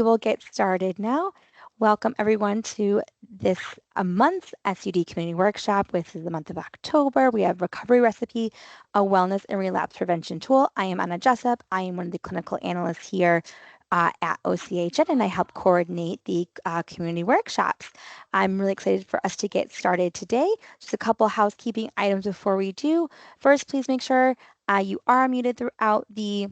We will get started now. Welcome everyone to this month's SUD community workshop, which is the month of October. We have recovery recipe, a wellness and relapse prevention tool. I am Anna Jessup. I am one of the clinical analysts here at OCHN, and I help coordinate the community workshops. I'm really excited for us to get started today. Just a couple housekeeping items before we do. First, please make sure you are muted throughout the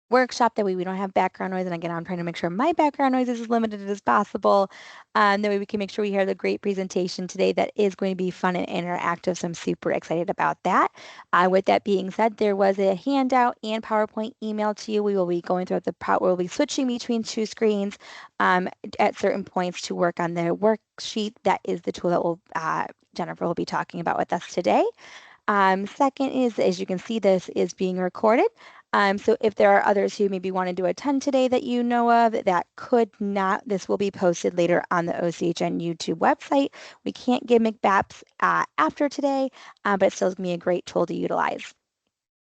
workshop. That way we don't have background noise. And again, I'm trying to make sure my background noise is as limited as possible. That way we can make sure we hear the great presentation today that is going to be fun and interactive. So I'm super excited about that. With that being said, there was a handout and PowerPoint email to you. We will be going through we'll be switching between two screens at certain points to work on the worksheet. That is the tool that will Jennifer will be talking about with us today. Second is, as you can see, this is being recorded. So if there are others who maybe wanted to attend today that you know of that could not, this will be posted later on the OCHN YouTube website. We can't give McBaps after today, but it still is going to be a great tool to utilize.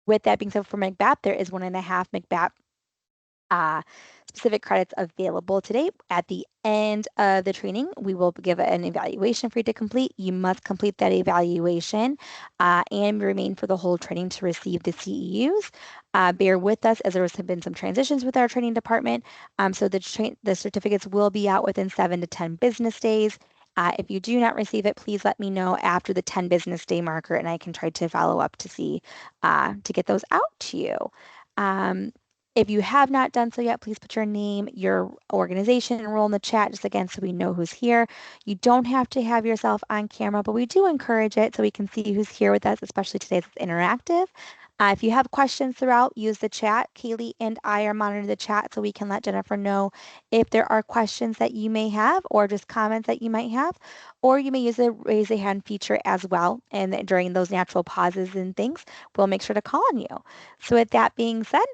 With that being said, for McBap, there is 1.5 McBap specific credits available today. At the end of the training, we will give an evaluation for you to complete. You must complete that evaluation and remain for the whole training to receive the CEUs. Bear with us as there have been some transitions with our training department. So the certificates will be out within 7 to 10 business days. If you do not receive it, please let me know after the 10 business day marker, and I can try to follow up to see to get those out to you. If you have not done so yet, please put your name, your organization, and role in the chat, just again, so we know who's here. You don't have to have yourself on camera, but we do encourage it so we can see who's here with us, especially today as it's interactive. If you have questions throughout, use the chat. Kaylee and I are monitoring the chat so we can let Jennifer know if there are questions that you may have or just comments that you might have. Or you may use the raise a hand feature as well. And during those natural pauses and things, we'll make sure to call on you. So with that being said,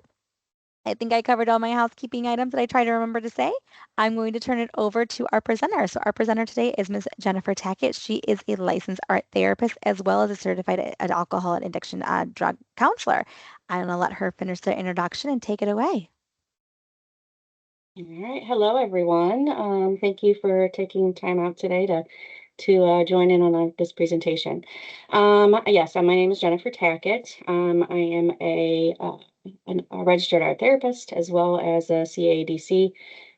I think I covered all my housekeeping items that I try to remember to say. I'm going to turn it over to our presenter. So our presenter today is Ms. Jennifer Tackett. She is a licensed art therapist as well as a certified alcohol and addiction drug counselor. I'm going to let her finish the introduction and take it away. All right. Hello, everyone. Thank you for taking time out today to join in on this presentation. Yes, my name is Jennifer Tackett. I am a registered art therapist as well as a CAADC.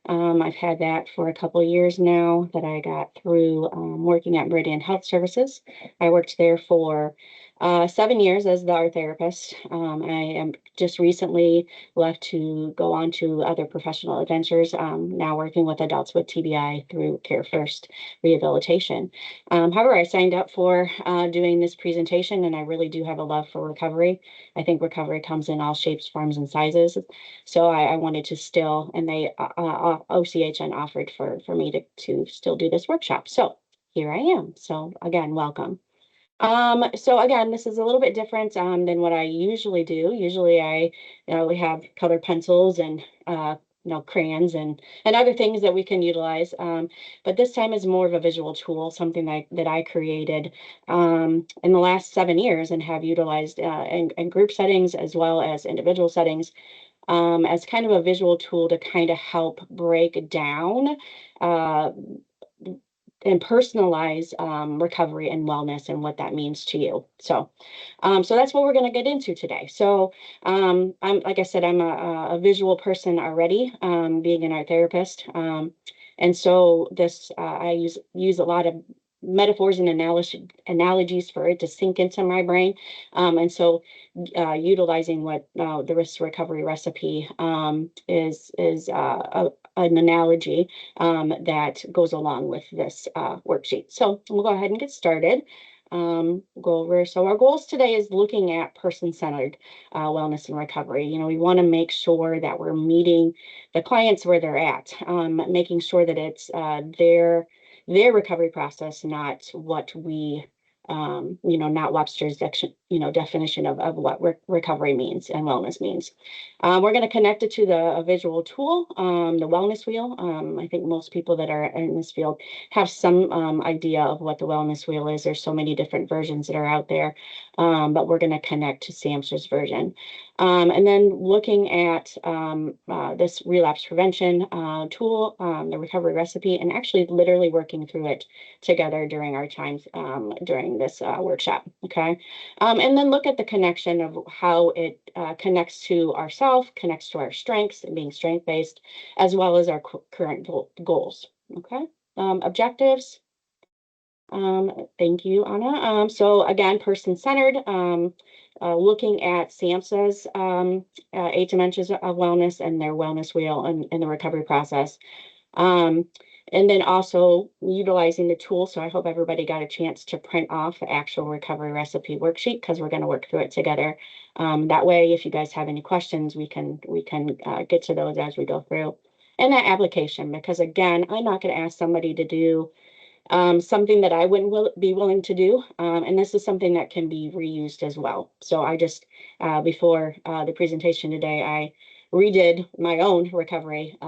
I've had that for a couple of years now that I got through working at Meridian Health Services. I worked there for 7 years as the art therapist. I am just recently left to go on to other professional adventures, now working with adults with TBI through Care First Rehabilitation. However, I signed up for doing this presentation, and I really do have a love for recovery. I think recovery comes in all shapes, forms, and sizes. So I wanted to still, and they OCHN offered for me to still do this workshop. So here I am. So again, welcome. So again, this is a little bit different than what I usually do. Usually we have colored pencils and crayons and other things that we can utilize. But this time is more of a visual tool, something that I created in the last 7 years and have utilized in group settings as well as individual settings as kind of a visual tool to kind of help break down and personalize recovery and wellness and what that means to you. So that's what we're going to get into today. So I'm, like I said, I'm a visual person already, being an art therapist. And so this, I use a lot of metaphors and analogies for it to sink into my brain. And so utilizing what the risk recovery recipe is an analogy that goes along with this worksheet. So we'll go ahead and get started. Go over. So our goals today is looking at person-centered wellness and recovery. You know, we want to make sure that we're meeting the clients where they're at, making sure that it's their recovery process, not what we not Webster's definition of what recovery means and wellness means. We're going to connect it to a visual tool, the wellness wheel. I think most people that are in this field have some idea of what the wellness wheel is. There's so many different versions that are out there, but we're going to connect to SAMHSA's version. And then looking at this relapse prevention tool, the recovery recipe, and actually literally working through it together during our times during this workshop. Okay. And then look at the connection of how it connects to ourself, connects to our strengths, and being strength-based, as well as our current goals. Okay. Objectives. Thank you, Anna. So again, person-centered, looking at SAMHSA's 8 dimensions of wellness and their wellness wheel and the recovery process. Um, and then also utilizing the tool. So I hope everybody got a chance to print off the actual recovery recipe worksheet because we're going to work through it together. That way, if you guys have any questions, we can get to those as we go through. And that application, because again, I'm not going to ask somebody to do something that I wouldn't be willing to do. And this is something that can be reused as well. So I just, before the presentation today, I redid my own recovery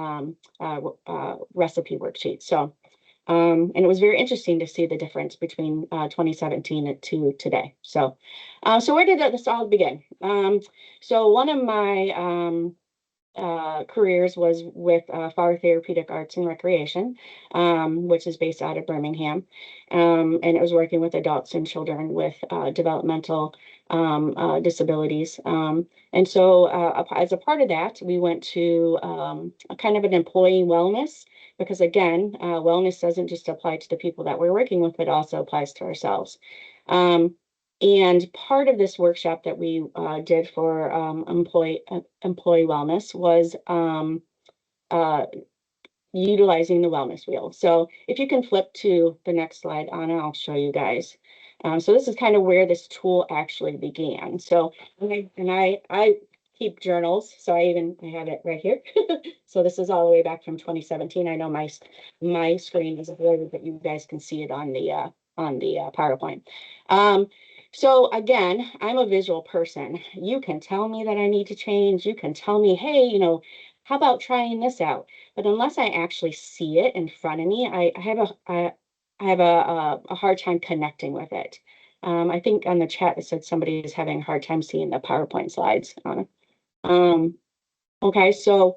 recipe worksheet. So, and it was very interesting to see the difference between 2017 to today. So, so where did this all begin? So one of my careers was with Far Therapeutic Arts and Recreation, which is based out of Birmingham. And it was working with adults and children with developmental disabilities. And so as a part of that, we went to a kind of an employee wellness, because again, wellness doesn't just apply to the people that we're working with, but also applies to ourselves. And part of this workshop that we did for employee wellness was uh, utilizing the wellness wheel. So if you can flip to the next slide, Anna, I'll show you guys. So this is kind of where this tool actually began. So, and I keep journals, so I have it right here. So this is all the way back from 2017. I know my screen is blurred, but you guys can see it on the PowerPoint. So again, I'm a visual person. You can tell me that I need to change. You can tell me, hey, how about trying this out? But unless I actually see it in front of me, I have a hard time connecting with it. I think on the chat it said somebody is having a hard time seeing the PowerPoint slides. Okay, so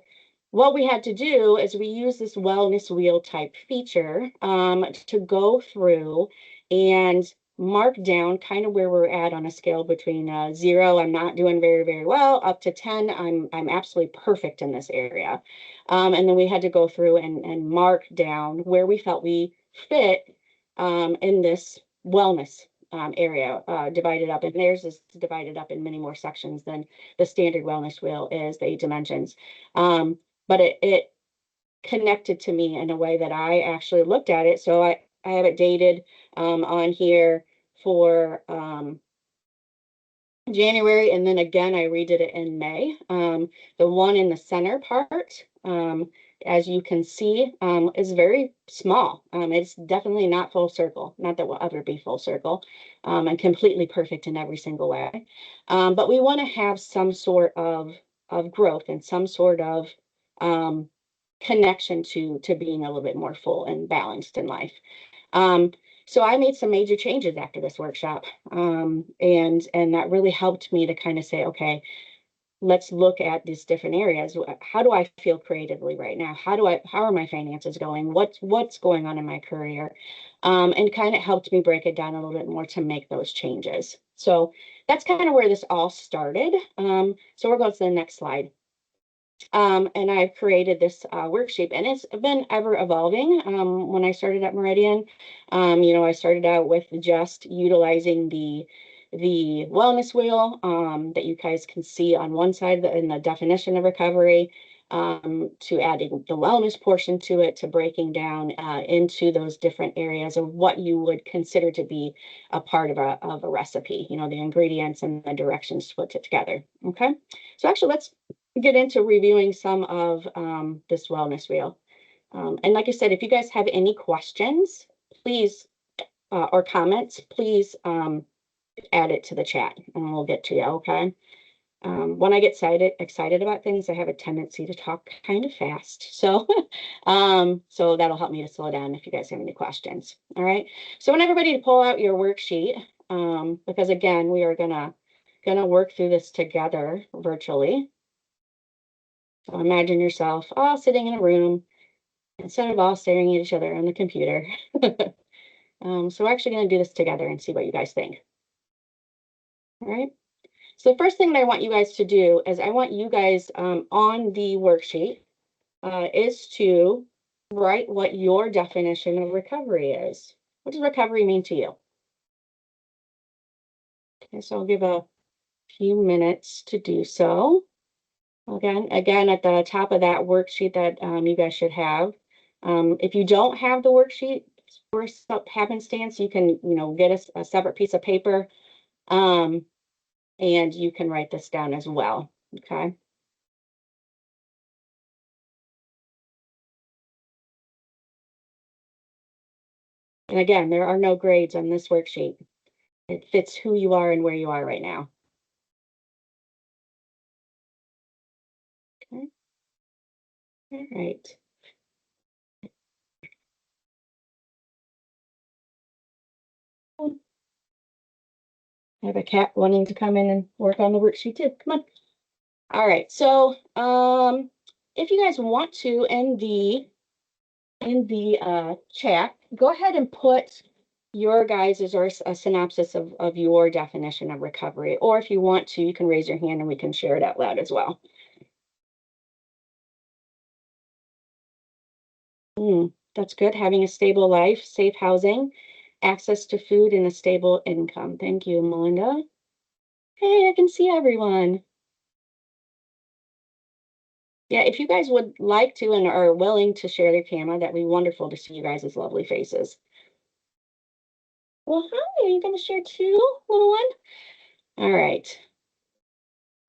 what we had to do is we use this wellness wheel type feature to go through and mark down kind of where we're at on a scale between 0, I'm not doing very, very well, up to 10, I'm absolutely perfect in this area. And then we had to go through and mark down where we felt we fit in this wellness area, divided up. And theirs is divided up in many more sections than the standard wellness wheel is, the 8 dimensions. But it connected to me in a way that I actually looked at it. So I have it dated on here for January, and then again, I redid it in May. The one in the center part, as you can see, is very small. It's definitely not full circle, not that will ever be full circle, and completely perfect in every single way. But we want to have some sort of growth and some sort of connection to being a little bit more full and balanced in life. Um, so I made some major changes after this workshop, and that really helped me to kind of say, okay, let's look at these different areas. How do I feel creatively right now? How are my finances going? What's going on in my career? And kind of helped me break it down a little bit more to make those changes. So that's kind of where this all started. So we'll go to the next slide. And I've created this worksheet, and it's been ever evolving. When I started at Meridian, I started out with just utilizing the wellness wheel that you guys can see on one side in the definition of recovery, to adding the wellness portion to it, to breaking down into those different areas of what you would consider to be a part of a recipe, the ingredients and the directions to put it together. Okay, so actually let's get into reviewing some of this wellness wheel. And like I said, if you guys have any questions, please, or comments, please add it to the chat and we'll get to you, okay? When I get excited about things, I have a tendency to talk kind of fast. So, so that'll help me to slow down if you guys have any questions. All right. So I want everybody to pull out your worksheet, because again, we are gonna going to work through this together virtually. So imagine yourself all sitting in a room instead of all staring at each other on the computer. So we're actually going to do this together and see what you guys think. All right. So the first thing that I want you guys to do is I want you guys on the worksheet is to write what your definition of recovery is. What does recovery mean to you? Okay, so I'll give a few minutes to do so. Again, at the top of that worksheet that you guys should have. If you don't have the worksheet, for happenstance, you can, get a separate piece of paper, and you can write this down as well. Okay. And again, there are no grades on this worksheet. It fits who you are and where you are right now. Okay. All right. I have a cat wanting to come in and work on the worksheet too. Come on. All right. So, if you guys want to, in the chat, go ahead and put your guys' or a synopsis of your definition of recovery. Or if you want to, you can raise your hand and we can share it out loud as well. That's good. Having a stable life, safe housing, access to food, and a stable income. Thank you, Melinda. Hey, I can see everyone. Yeah, if you guys would like to and are willing to share their camera, that'd be wonderful to see you guys' lovely faces. Well, hi, are you going to share too, little one? All right.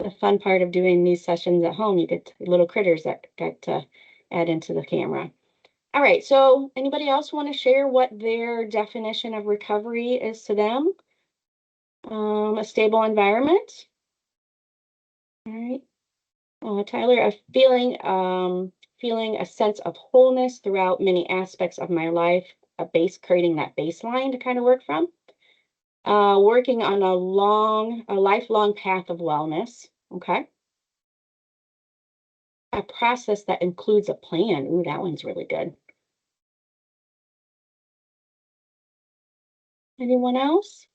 The fun part of doing these sessions at home, you get little critters that get to add into the camera. All right, so anybody else want to share what their definition of recovery is to them? A stable environment. All right. Tyler, feeling a sense of wholeness throughout many aspects of my life, creating that baseline to kind of work from. Working on a lifelong path of wellness. Okay. A process that includes a plan. Ooh, that one's really good. Anyone else?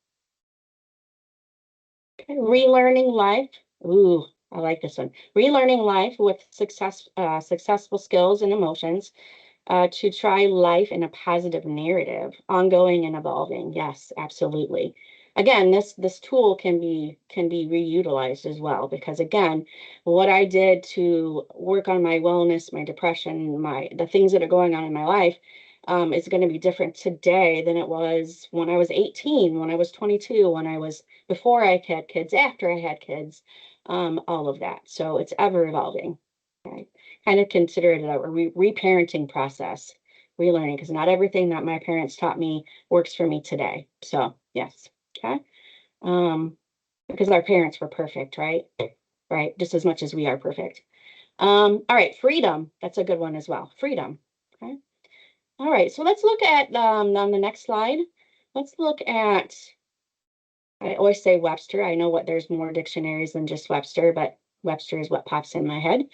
Okay. Relearning life. Ooh, I like this one. Relearning life with successful skills and emotions. To try life in a positive narrative, ongoing and evolving. Yes, absolutely. Again, this tool can be reutilized as well, because again, what I did to work on my wellness, my depression, the things that are going on in my life, is going to be different today than it was when I was 18, when I was 22, when I was before I had kids, after I had kids, all of that. So it's ever evolving. Right. Kind of consider it a reparenting process, relearning, because not everything that my parents taught me works for me today. So yes, okay. Because our parents were perfect, right? Right, just as much as we are perfect. All right, freedom. That's a good one as well. Freedom. Okay. All right, so let's look at on the next slide. Let's look at. I always say Webster. I know there's more dictionaries than just Webster, but Webster is what pops in my head.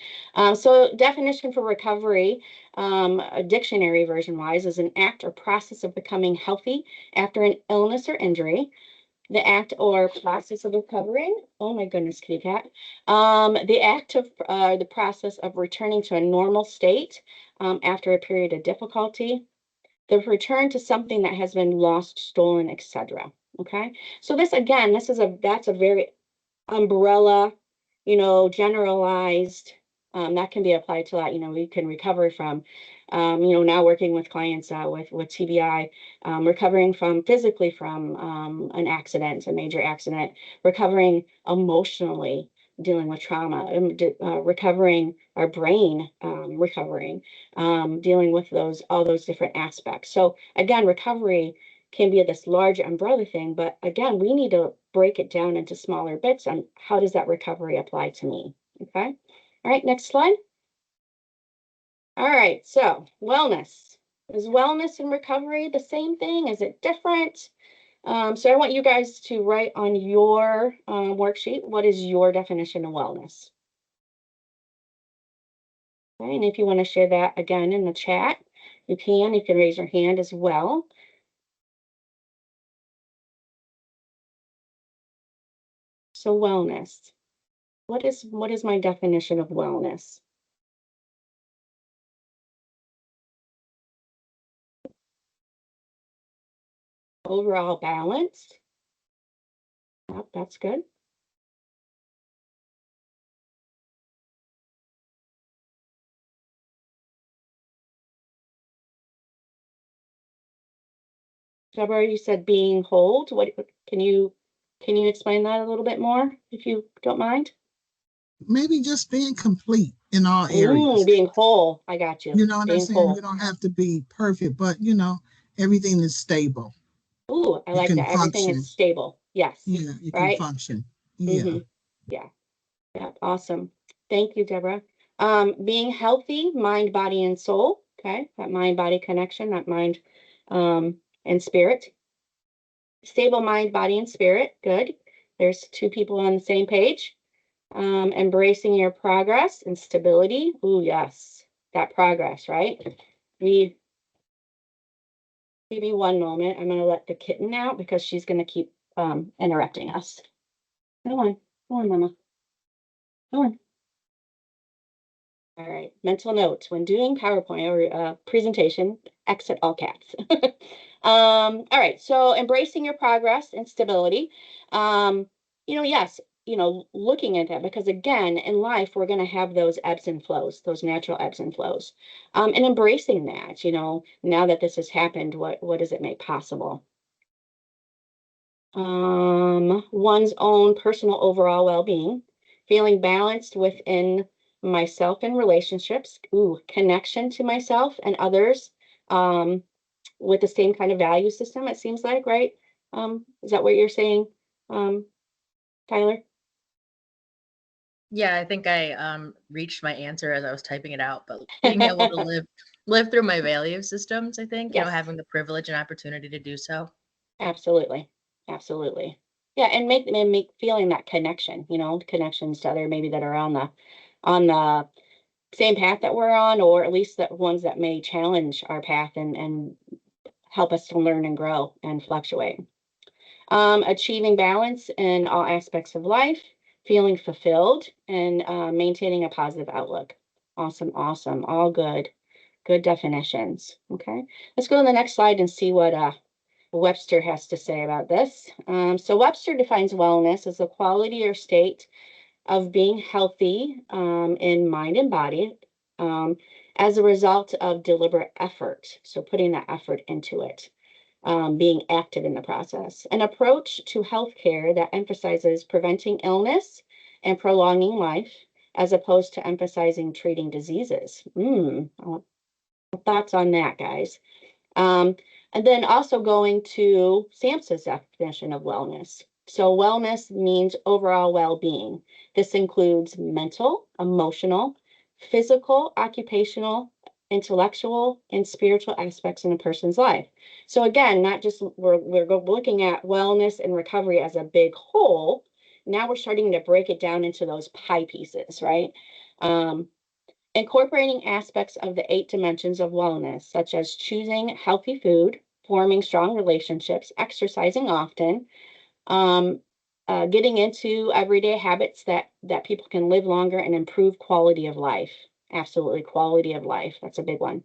So definition for recovery, a dictionary version wise, is an act or process of becoming healthy after an illness or injury. The act or process of recovering. Oh my goodness, kitty cat. The process of returning to a normal state after a period of difficulty. The return to something that has been lost, stolen, etc. Okay, so that's a very umbrella, generalized. That can be applied to that. We can recover from, now working with clients with TBI, recovering from physically from an accident, a major accident, recovering emotionally, dealing with trauma, recovering our brain, dealing with all those different aspects. So again, recovery can be this large umbrella thing, but again, we need to break it down into smaller bits on how does that recovery apply to me. Okay. All right, next slide. All right, so wellness. Is wellness and recovery the same thing? Is it different? So I want you guys to write on your worksheet, what is your definition of wellness? Okay, and if you want to share that again in the chat, you can. You can raise your hand as well. So wellness. What is my definition of wellness? Overall balanced. Yep, that's good. Deborah, you said being whole. What can you explain that a little bit more, if you don't mind? Maybe just being complete in all areas. Being whole. I got you. You know what I'm Being saying? You whole. don't have to be perfect, but everything is stable. Ooh, I You like can that. Everything is function. stable. Yes. Yeah, you can Right? function. Yeah. Mm-hmm. Yeah. Yeah. Awesome. Thank you, Deborah. Being healthy, mind, body, and soul. Okay. That mind body connection, that mind and spirit. Stable mind, body, and spirit. Good. There's two people on the same page. Embracing your progress and stability. Ooh, yes. That progress, right? We Give me one moment. I'm going to let the kitten out because she's going to keep interrupting us. Go on. Go on, Mama. Go on. All right. Mental notes. When doing PowerPoint or presentation, exit all caps. All right. So embracing your progress and stability. Yes, looking at that because again, in life, we're going to have those ebbs and flows, those natural ebbs and flows. And embracing that, now that this has happened, what does it make possible? One's own personal overall well-being, feeling balanced within myself and relationships, connection to myself and others, um, with the same kind of value system, it seems like, right? Is that what you're saying, Tyler? Yeah, I think I reached my answer as I was typing it out, but being able to live through my value systems, I think, Yes, having the privilege and opportunity to do so. absolutely. Absolutely. Yeah, and make feeling that connection, connections to other maybe that are on the same path that we're on, or at least the ones that may challenge our path and help us to learn and grow and fluctuate. Achieving balance in all aspects of life, feeling fulfilled, and maintaining a positive outlook. Awesome, awesome. All good. Good definitions. Okay. Let's go to the next slide and see what Webster has to say about this. So Webster defines wellness as the quality or state of being healthy in mind and body um, as a result of deliberate effort. So putting that effort into it, being active in the process. An approach to healthcare that emphasizes preventing illness and prolonging life as opposed to emphasizing treating diseases. Thoughts on that, guys? Um, and then also going to Samsa's definition of wellness. So wellness means overall well-being. This includes mental, emotional, physical, occupational, intellectual, and spiritual aspects in a person's life. So again, not just we're looking at wellness and recovery as a big whole. Now we're starting to break it down into those pie pieces, right? Incorporating aspects of the 8 dimensions of wellness, such as choosing healthy food, forming strong relationships, exercising often, um, getting into everyday habits that people can live longer and improve quality of life. Absolutely, quality of life. That's a big one.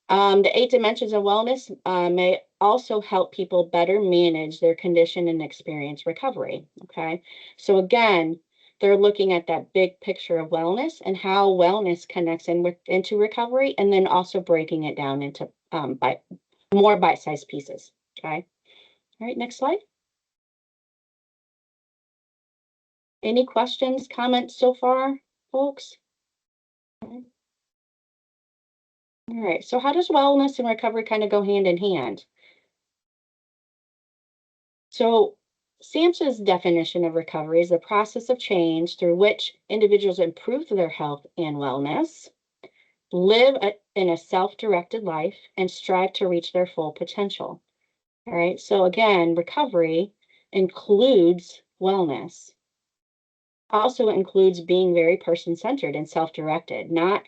The 8 dimensions of wellness may also help people better manage their condition and experience recovery. Okay. So again, they're looking at that big picture of wellness and how wellness connects into recovery, and then also breaking it down into more bite-sized pieces. Okay. All right, next slide. Any questions, comments so far, folks? Okay. All right. So how does wellness and recovery kind of go hand in hand? So Samsa's definition of recovery is the process of change through which individuals improve their health and wellness, live in a self-directed life, and strive to reach their full potential. All right. So again, recovery includes wellness. Also includes being very person-centered and self-directed, not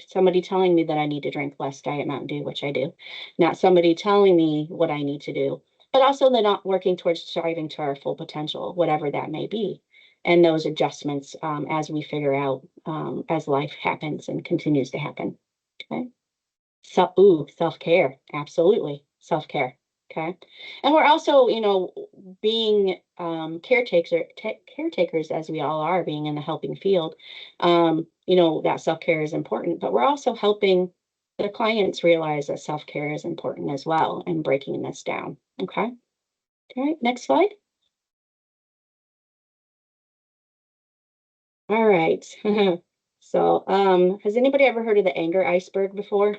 somebody telling me that I need to drink less Diet Mountain Dew, which I do, not somebody telling me what I need to do, but also they're not working towards striving to our full potential, whatever that may be, and those adjustments as we figure out as life happens and continues to happen. Okay. So, self-care, absolutely, self-care. Okay. And we're also, being caretakers as we all are, being in the helping field. That self-care is important, but we're also helping the clients realize that self-care is important as well and breaking this down. Okay. All right, next slide. All right. So, has anybody ever heard of the anger iceberg before?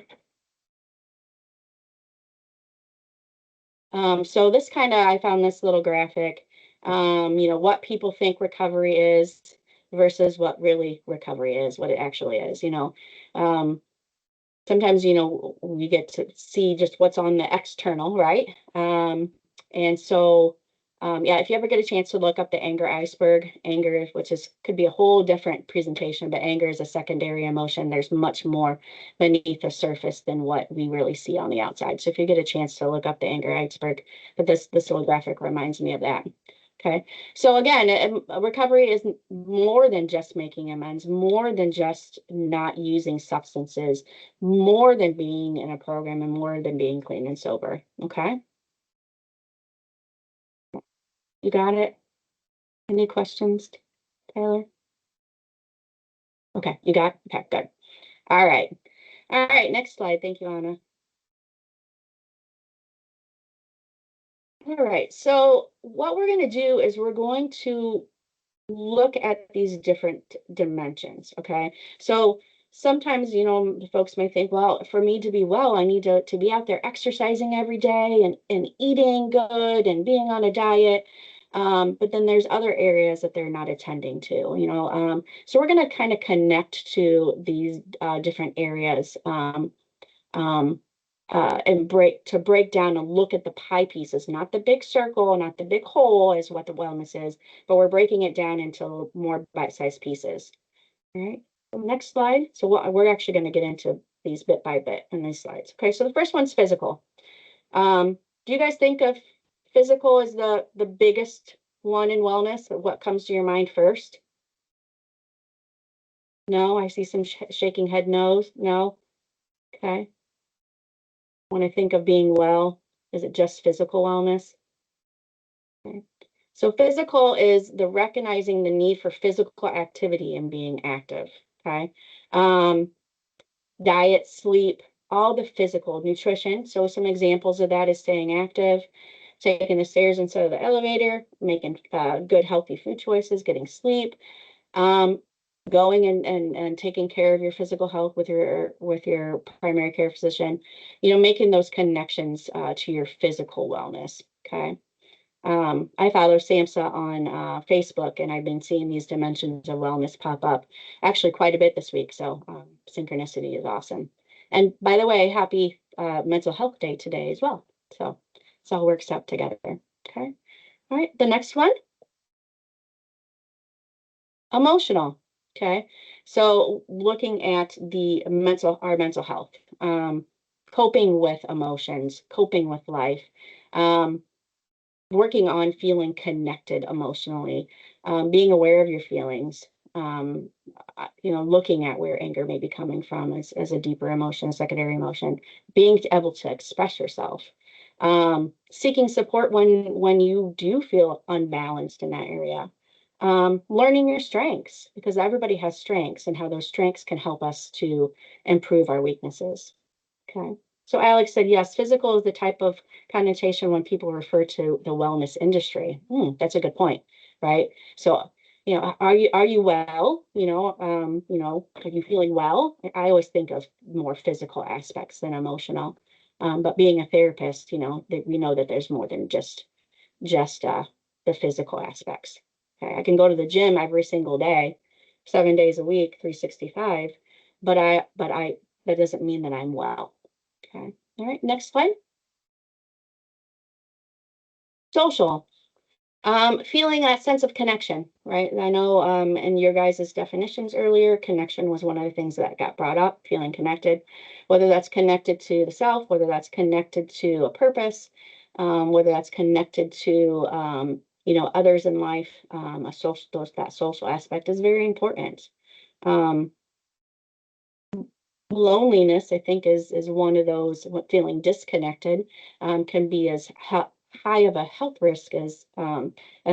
So this I found this little graphic, what people think recovery is versus what really recovery is, what it actually is, Um, sometimes, we get to see just what's on the external, right? And so, yeah, if you ever get a chance to look up the anger iceberg, anger, which could be a whole different presentation, but anger is a secondary emotion. There's much more beneath the surface than what we really see on the outside. So if you get a chance to look up the anger iceberg, but this little graphic reminds me of that. Okay. So again, recovery is more than just making amends, more than just not using substances, more than being in a program, and more than being clean and sober. Okay. You got it? Any questions, Taylor? Okay, you got it? Okay, good. All right. All right, next slide. Thank you, Anna. All right, so what we're going to do is we're going to look at these different dimensions. Okay. So sometimes, folks may think, well, for me to be well, I need to be out there exercising every day and eating good and being on a diet. But then there's other areas that they're not attending to, so we're going to kind of connect to these different areas. Um, and break down and look at the pie pieces, not the big circle, not the big hole is what the wellness is, but we're breaking it down into more bite-sized pieces. All right, so next slide. So we're actually going to get into these bit by bit in these slides. Okay, so the first one's physical. Do you guys think of physical as the biggest one in wellness? Or what comes to your mind first? No, I see some shaking head no's. No. Okay. When I think of being well, is it just physical wellness? Okay. So physical is the recognizing the need for physical activity and being active. Okay. Diet, sleep, all the physical nutrition. So some examples of that is staying active, taking the stairs instead of the elevator, making good, healthy food choices, getting sleep, um, going and taking care of your physical health with your primary care physician, making those connections to your physical wellness. Okay. I follow SAMHSA on Facebook, and I've been seeing these dimensions of wellness pop up actually quite a bit this week. So synchronicity is awesome. And by the way, happy Mental Health Day today as well. So it all works out together. Okay. All right. The next one, emotional. Okay. So looking at our mental health, coping with emotions, coping with life. Working on feeling connected emotionally, being aware of your feelings, looking at where anger may be coming from as a deeper emotion, a secondary emotion, being able to express yourself, seeking support when you do feel unbalanced in that area, learning your strengths, because everybody has strengths and how those strengths can help us to improve our weaknesses. Okay. So Alex said, yes, physical is the type of connotation when people refer to the wellness industry. That's a good point, right? So, are you well? Are you feeling well? I always think of more physical aspects than emotional. But being a therapist, we know that there's more than just the physical aspects. Okay. I can go to the gym every single day, 7 days a week, 365, but that doesn't mean that I'm well. Okay. All right. Next slide. Social. Feeling that sense of connection, right? And I know in your guys' definitions earlier, connection was one of the things that got brought up, feeling connected, whether that's connected to the self, whether that's connected to a purpose, whether that's connected to, others in life. That social aspect is very important. Um, Loneliness, I think, is one of those. What feeling disconnected can be as high of a health risk as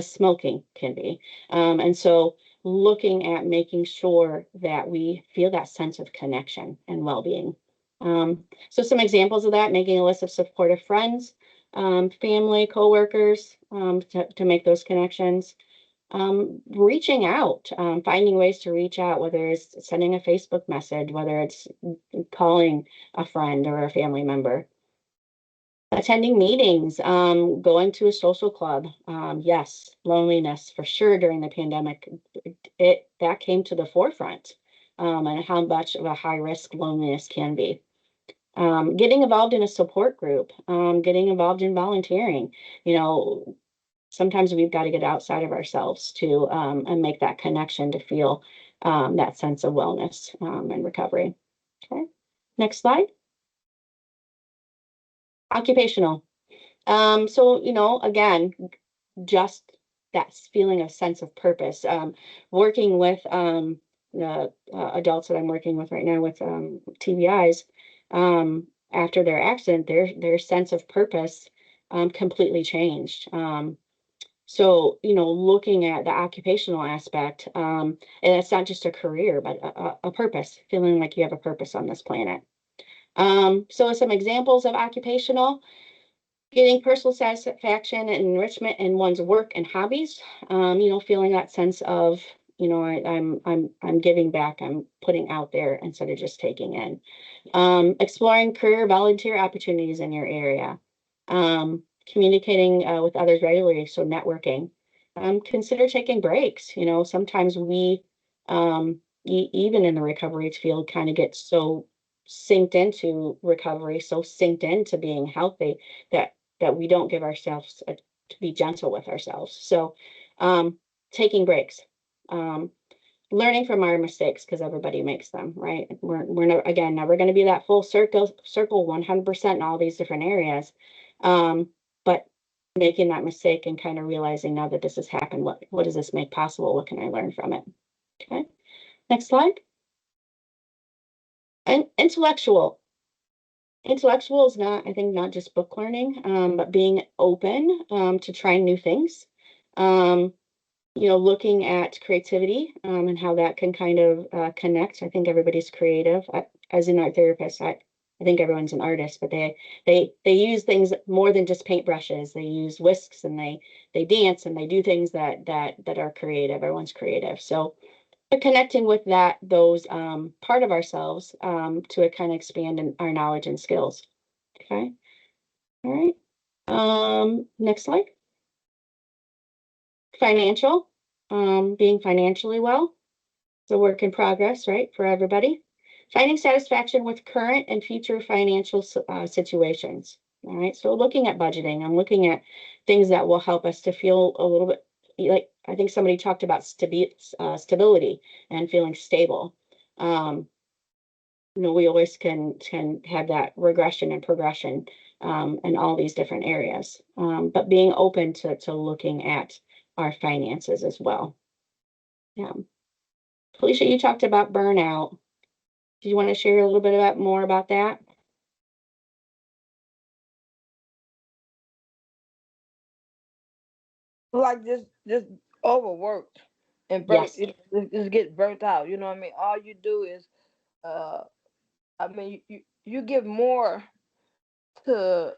smoking can be, and so looking at making sure that we feel that sense of connection and well-being. So some examples of that: making a list of supportive friends, family, coworkers, to make those connections. Reaching out, finding ways to reach out, whether it's sending a Facebook message, whether it's calling a friend or a family member, attending meetings, going to a social club. Yes, loneliness for sure during the pandemic, that came to the forefront, and how much of a high risk loneliness can be. Getting involved in a support group, getting involved in volunteering, you know, sometimes we've got to get outside of ourselves to and make that connection to feel that sense of wellness and recovery. Okay, next slide. Occupational. So again, just that feeling of sense of purpose. Working with the adults that I'm working with right now with TBIs, after their accident, their sense of purpose completely changed. So, looking at the occupational aspect, and it's not just a career, but a purpose, feeling like you have a purpose on this planet. So some examples of occupational: getting personal satisfaction and enrichment in one's work and hobbies. Feeling that sense of, I'm giving back, I'm putting out there instead of just taking in. Exploring career volunteer opportunities in your area. Communicating with others regularly, so networking. Consider taking breaks. Sometimes we, even in the recovery field, kind of get so synced into recovery, so synced into being healthy that we don't give ourselves to be gentle with ourselves. So, taking breaks. Learning from our mistakes, because everybody makes them, right? We're never going to be that full circle 100% in all these different areas, but making that mistake and kind of realizing, now that this has happened, what does this make possible? What can I learn from it? Okay, next slide. And intellectual is not, I think, not just book learning, but being open to trying new things. Looking at creativity and how that can kind of connect. I think everybody's creative. As an art therapist, I think everyone's an artist, but they use things more than just paintbrushes. They use whisks, and they dance, and they do things that are creative. Everyone's creative. So connecting with those part of ourselves to kind of expand in our knowledge and skills. Okay. All right. Next slide. Financial. Being financially well. It's a work in progress, right, for everybody. Finding satisfaction with current and future financial situations. All right. So looking at budgeting, I'm looking at things that will help us to feel a little bit like, I think somebody talked about stability and feeling stable. We always can have that regression and progression in all these different areas, but being open to looking at our finances as well. Yeah. Felicia, you talked about burnout. Do you want to share a little bit more about that? Like just overworked and Yes. just get burnt out. You know what I mean? All you do is, uh, I mean, you give more to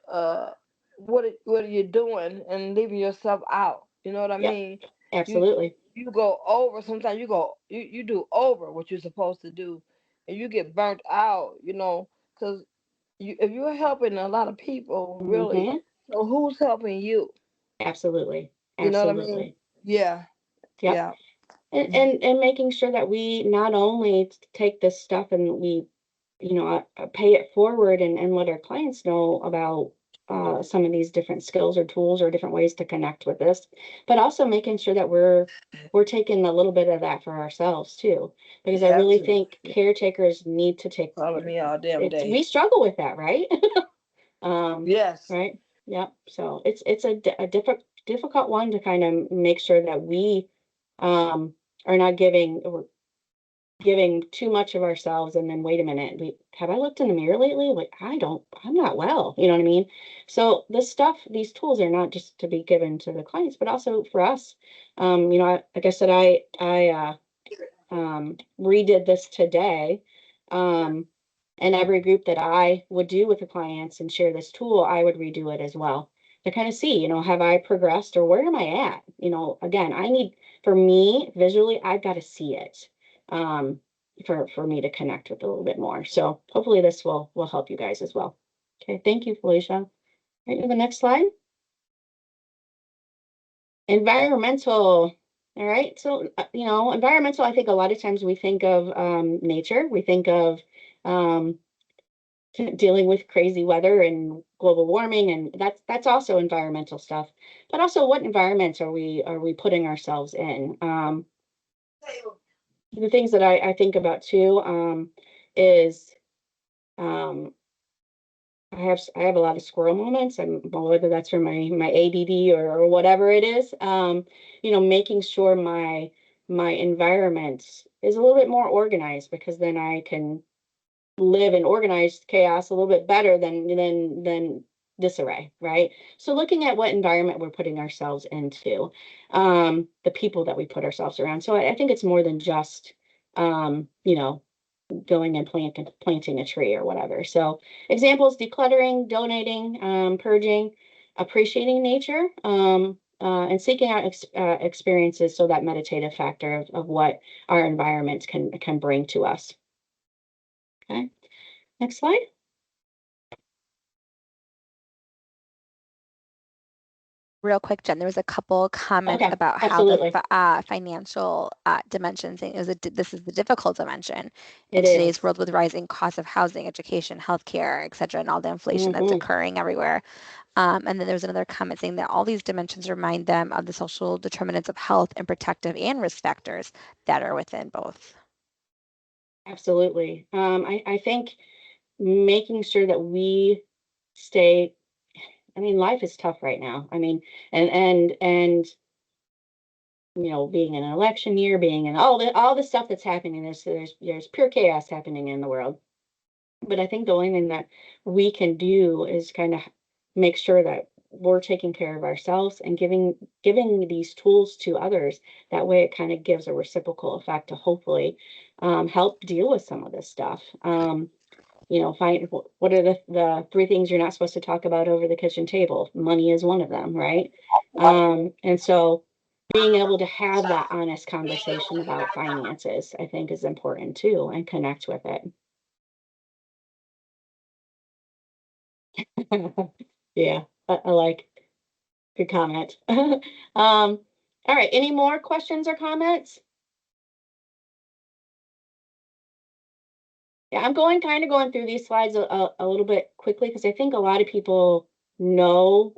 what are you doing and leaving yourself out. You know what I Yep. mean? You Absolutely. you go over. Sometimes you do over what you're supposed to do, and you get burnt out. Because if you're helping a lot of people, really, Mm-hmm. so who's helping you? Absolutely. You know what I mean? Absolutely. Yeah, Yep. yeah. And making sure that we not only take this stuff and we, pay it forward and let our clients know about some of these different skills or tools or different ways to connect with this, but also making sure that we're taking a little bit of that for ourselves too, because I really think caretakers need to take. Follow me all damn day. We struggle with that, right? Yes. Right. Yep. So it's a difficult one to kind of make sure that we are not giving too much of ourselves, and then wait a minute, have I looked in the mirror lately? Like, I'm not well, you know what I mean? So these tools are not just to be given to the clients, but also for us. Like I said, I redid this today. And every group that I would do with the clients and share this tool, I would redo it as well to kind of see, have I progressed, or where am I at? Again, for me, visually, I've got to see it for me to connect with a little bit more. So hopefully this will help you guys as well. Okay, thank you, Felicia. Right, to the next slide. Environmental. All right, so environmental, I think a lot of times we think of nature, we think of dealing with crazy weather and global warming, and that's also environmental stuff. But also, what environments are we putting ourselves in? The things that I think about too is I have a lot of squirrel moments, and whether that's from my ADD or whatever it is, making sure my environment is a little bit more organized, because then I can live in organized chaos a little bit better than disarray, right? So looking at what environment we're putting ourselves into, the people that we put ourselves around. So I think it's more than just going and planting a tree or whatever. So examples: decluttering, donating, purging, appreciating nature, and seeking out experiences. So that meditative factor of what our environment can bring to us. Okay, next slide. Real quick, Jen, there was a couple comments about how the financial dimension thing this is the difficult dimension in today's world, with rising costs of housing, education, healthcare, et cetera, and all the inflation that's occurring everywhere. And then there was another comment saying that all these dimensions remind them of the social determinants of health and protective and risk factors that are within both. Absolutely. I think making sure that we stay. Life is tough right now. And being in an election year, being in all the stuff that's happening, there's pure chaos happening in the world. But I think the only thing that we can do is kind of make sure that we're taking care of ourselves and giving these tools to others. That way it kind of gives a reciprocal effect to hopefully help deal with some of this stuff. Find what are the three things you're not supposed to talk about over the kitchen table. Money is one of them, right? And so being able to have that honest conversation about finances, I think, is important too, and connect with it. Yeah, I like. Good comment. All right, any more questions or comments? Yeah, I'm going through these slides a little bit quickly, because I think a lot of people know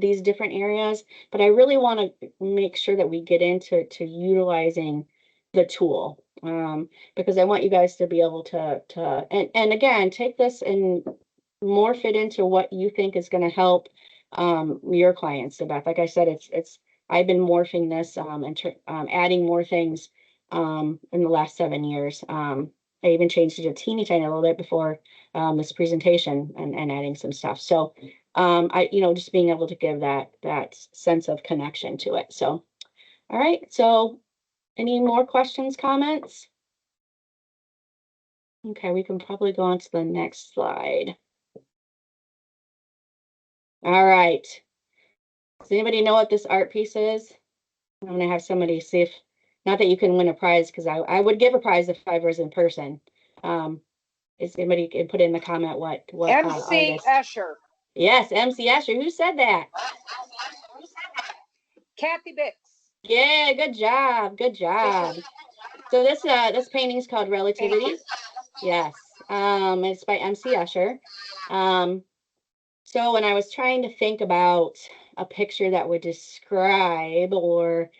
these different areas, but I really want to make sure that we get into utilizing the tool, because I want you guys to be able to and again, take this and morph it into what you think is going to help your clients. So Beth, like I said, I've been morphing this and adding more things in the last 7 years. I even changed it a teeny tiny little bit before this presentation and adding some stuff. So I just being able to give that sense of connection to it. So all right, so any more questions, comments? Okay, we can probably go on to the next slide. All right. Does anybody know what this art piece is? I'm gonna have somebody see if, not that you can win a prize, because I would give a prize if I was in person. Is anybody can put in the comment what MC Escher. Yes, MC Escher. Who said that? Kathy Bix. Yeah, good job. Good job. So this painting is called Relativity. Yes. It's by MC Escher. So when I was trying to think about a picture that would describe, or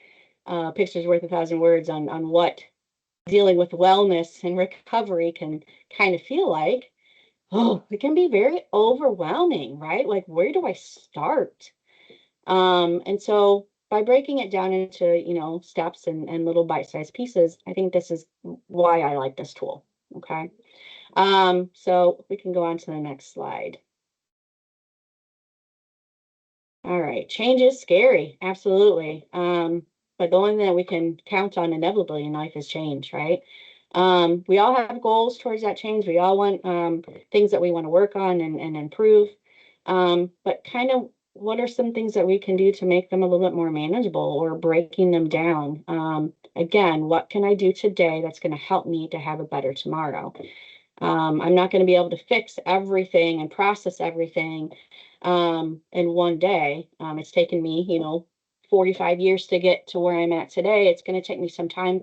picture's worth 1,000 words on what dealing with wellness and recovery can kind of feel like, oh, it can be very overwhelming, right? Like, where do I start? And so by breaking it down into, steps and little bite-sized pieces, I think this is why I like this tool. Okay. So we can go on to the next slide. All right, change is scary, absolutely. But the only thing that we can count on inevitably in life is change, right? We all have goals towards that change. We all want things that we want to work on and improve. But kind of what are some things that we can do to make them a little bit more manageable or breaking them down? Again, what can I do today that's going to help me to have a better tomorrow? I'm not going to be able to fix everything and process everything in one day. It's taken me, 45 years to get to where I'm at today. It's going to take me some time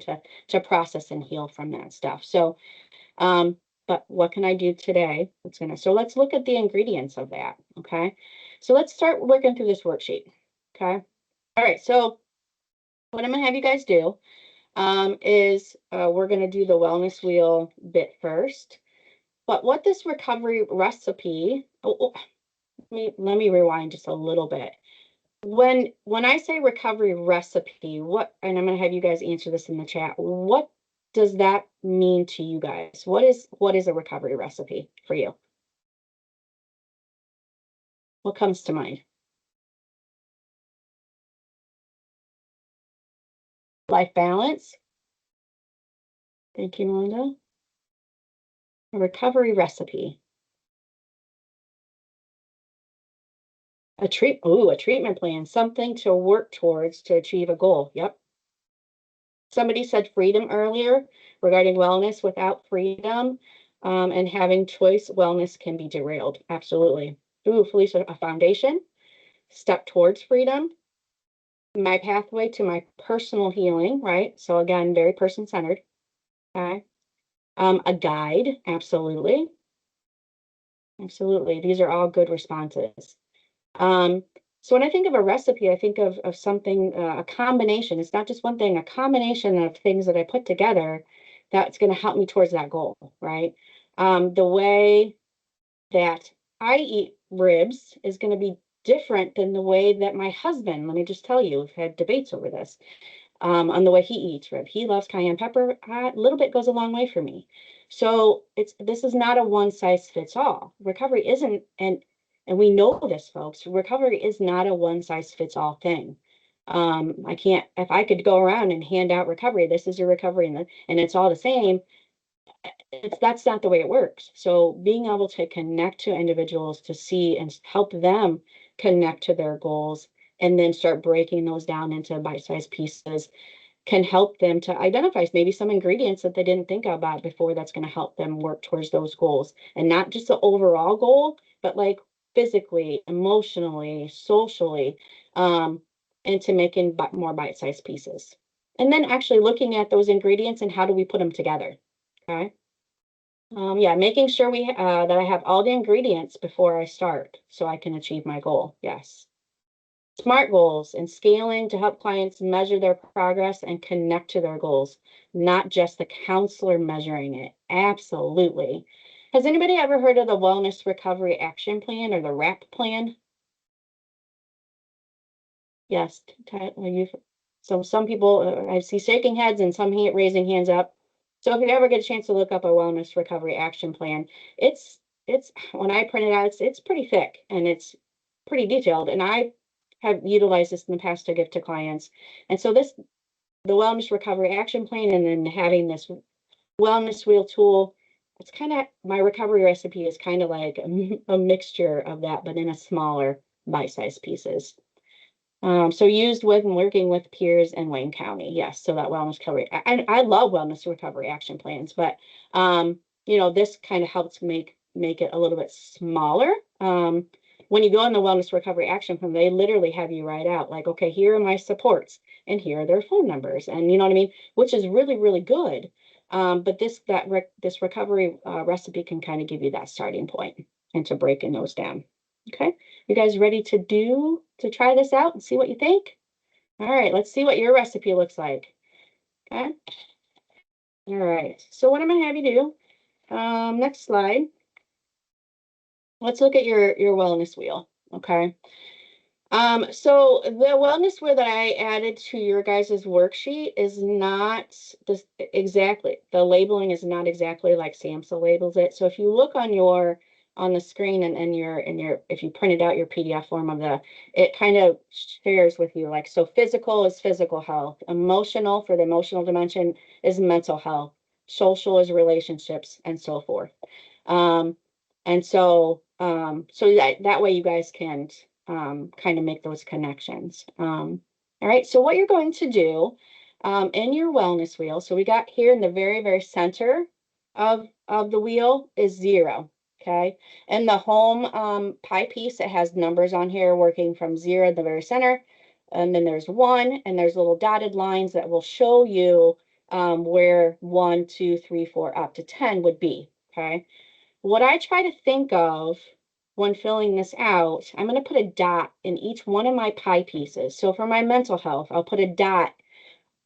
to process and heal from that stuff. So, but what can I do today? So let's look at the ingredients of that. Okay. So let's start working through this worksheet. Okay. All right. So what I'm going to have you guys do is we're going to do the wellness wheel bit first. But what this recovery recipe, let me rewind just a little bit. When I say recovery recipe, and I'm going to have you guys answer this in the chat, what does that mean to you guys? What is a recovery recipe for you? What comes to mind? Life balance. Thank you, Melinda. A recovery recipe. A treatment plan, something to work towards to achieve a goal. Yep. Somebody said freedom earlier regarding wellness. Without freedom and having choice, wellness can be derailed. Absolutely. Ooh, Felicia, a foundation, step towards freedom, my pathway to my personal healing, right? So again, very person-centered. Okay. A guide, absolutely. Absolutely. These are all good responses. So when I think of a recipe, I think of something, a combination. It's not just one thing, a combination of things that I put together that's going to help me towards that goal, right? The way that I eat ribs is going to be different than the way that my husband, let me just tell you, we've had debates over this, on the way he eats rib. He loves cayenne pepper. A little bit goes a long way for me. So this is not a one size fits all. Recovery isn't, and we know this, folks, recovery is not a one size fits all thing. I can't, if I could go around and hand out recovery, this is your recovery, and it's all the same, that's not the way it works. So being able to connect to individuals to see and help them connect to their goals and then start breaking those down into bite-sized pieces can help them to identify maybe some ingredients that they didn't think about before that's going to help them work towards those goals. And not just the overall goal, but like physically, emotionally, socially, into making more bite-sized pieces. And then actually looking at those ingredients and how do we put them together. Okay. Yeah, making sure that I have all the ingredients before I start so I can achieve my goal. Yes. SMART goals and scaling to help clients measure their progress and connect to their goals, not just the counselor measuring it. Absolutely. Has anybody ever heard of the Wellness Recovery Action Plan or the WRAP plan? Yes. So some people, I see shaking heads and some raising hands up. So if you ever get a chance to look up a wellness recovery action plan, it's when I print it out, it's pretty thick and it's pretty detailed. And I have utilized this in the past to give to clients. And so the wellness recovery action plan, and then having this wellness wheel tool, it's kind of, my recovery recipe is kind of like a mixture of that, but in a smaller bite-sized pieces. So used with and working with peers in Wayne County. Yes. So that wellness recovery. I love wellness recovery action plans, but this kind of helps make it a little bit smaller. When you go in the wellness recovery action plan, they literally have you write out like, okay, here are my supports and here are their phone numbers. And you know what I mean? Which is really, really good. But this recovery recipe can kind of give you that starting point into breaking those down. Okay, you guys ready to try this out and see what you think? All right, let's see what your recipe looks like. Okay. All right, so what I'm gonna have you do, next slide. Let's look at your wellness wheel. Okay. So the wellness wheel that I added to your guys' worksheet is not this exactly. The labeling is not exactly like SAMHSA labels it. So if you look on the screen and if you printed out your PDF form of it kind of shares with you like, so physical is physical health, emotional for the emotional dimension is mental health, social is relationships, and so forth. And so that way you guys can kind of make those connections. All right, so what you're going to do in your wellness wheel, so we got here in the very, very center of the wheel is 0, okay? And the home pie piece, it has numbers on here working from 0 at the very center, and then there's 1, and there's little dotted lines that will show you where 1, 2, 3, 4, up to 10 would be, okay? What I try to think of when filling this out, I'm going to put a dot in each one of my pie pieces. So for my mental health, I'll put a dot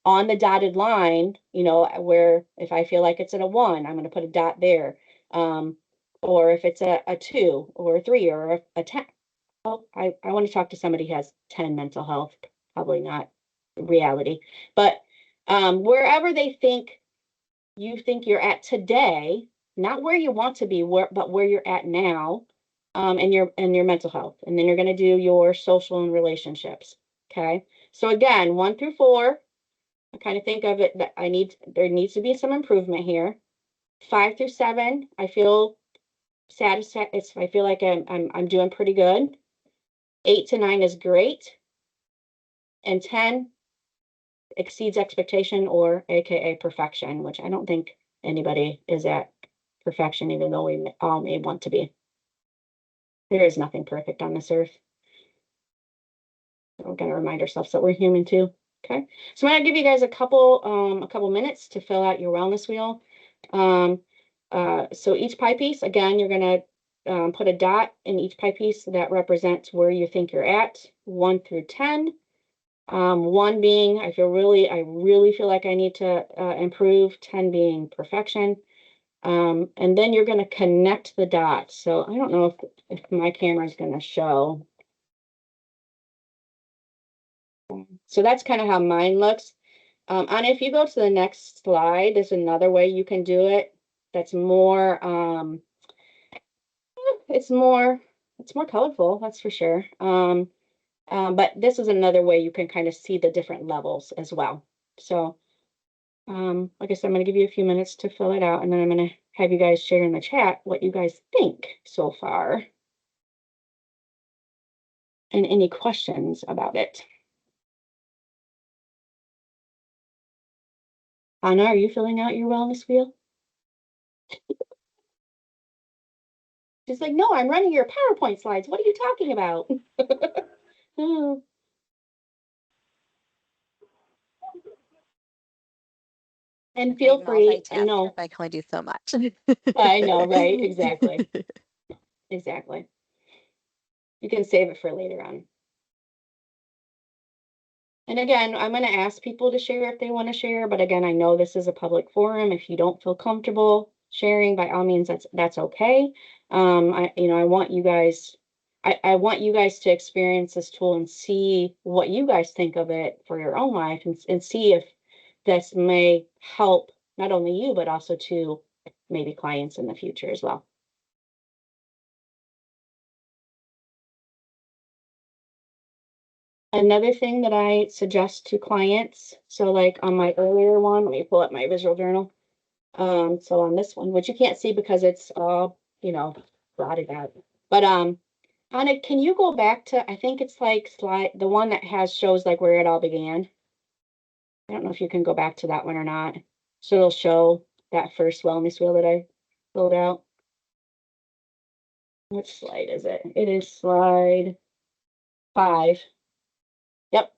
on the dotted line, where if I feel like it's at a 1, I'm going to put a dot there. Or if it's a 2 or a 3 or a 10. Well, I want to talk to somebody who has 10 mental health, probably not reality. But wherever you think you're at today, not where you want to be, but where you're at now, and your mental health. And then you're going to do your social and relationships. Okay. So again, 1 through 4, I kind of think of it that there needs to be some improvement here. 5 through 7, I feel satisfied. I feel like I'm doing pretty good. 8 to 9 is great. And 10 exceeds expectation, or AKA perfection, which I don't think anybody is at perfection, even though we all may want to be. There is nothing perfect on this earth. We're going to remind ourselves that we're human too. Okay. So I'm going to give you guys a couple minutes to fill out your wellness wheel. So each pie piece, again, you're going to put a dot in each pie piece that represents where you think you're at, 1 through 10. 1 being I really feel like I need to improve, 10 being perfection. And then you're going to connect the dots. So I don't know if my camera is going to show. So that's kind of how mine looks. And if you go to the next slide, there's another way you can do it. That's more, it's more colorful, that's for sure. But this is another way you can kind of see the different levels as well. So, like I said, I'm going to give you a few minutes to fill it out, and then I'm going to have you guys share in the chat what you guys think so far and any questions about it. Anna, are you filling out your wellness wheel? She's like, no, I'm running your PowerPoint slides. What are you talking about? Oh. And feel free. I know. I can only do so much. I know, right? Exactly. Exactly. You can save it for later on. And again, I'm going to ask people to share if they want to share. But again, I know this is a public forum. If you don't feel comfortable sharing, by all means, that's okay. I want you guys. I want you guys to experience this tool and see what you guys think of it for your own life, and see if this may help not only you, but also to maybe clients in the future as well. Another thing that I suggest to clients, so like on my earlier one, let me pull up my visual journal. So on this one, which you can't see because it's all, blotted out. But Anna, can you go back to, I think it's like the one that shows like where it all began. I don't know if you can go back to that one or not. So it'll show that first wellness wheel that I filled out. Which slide is it? It is slide 5. Yep.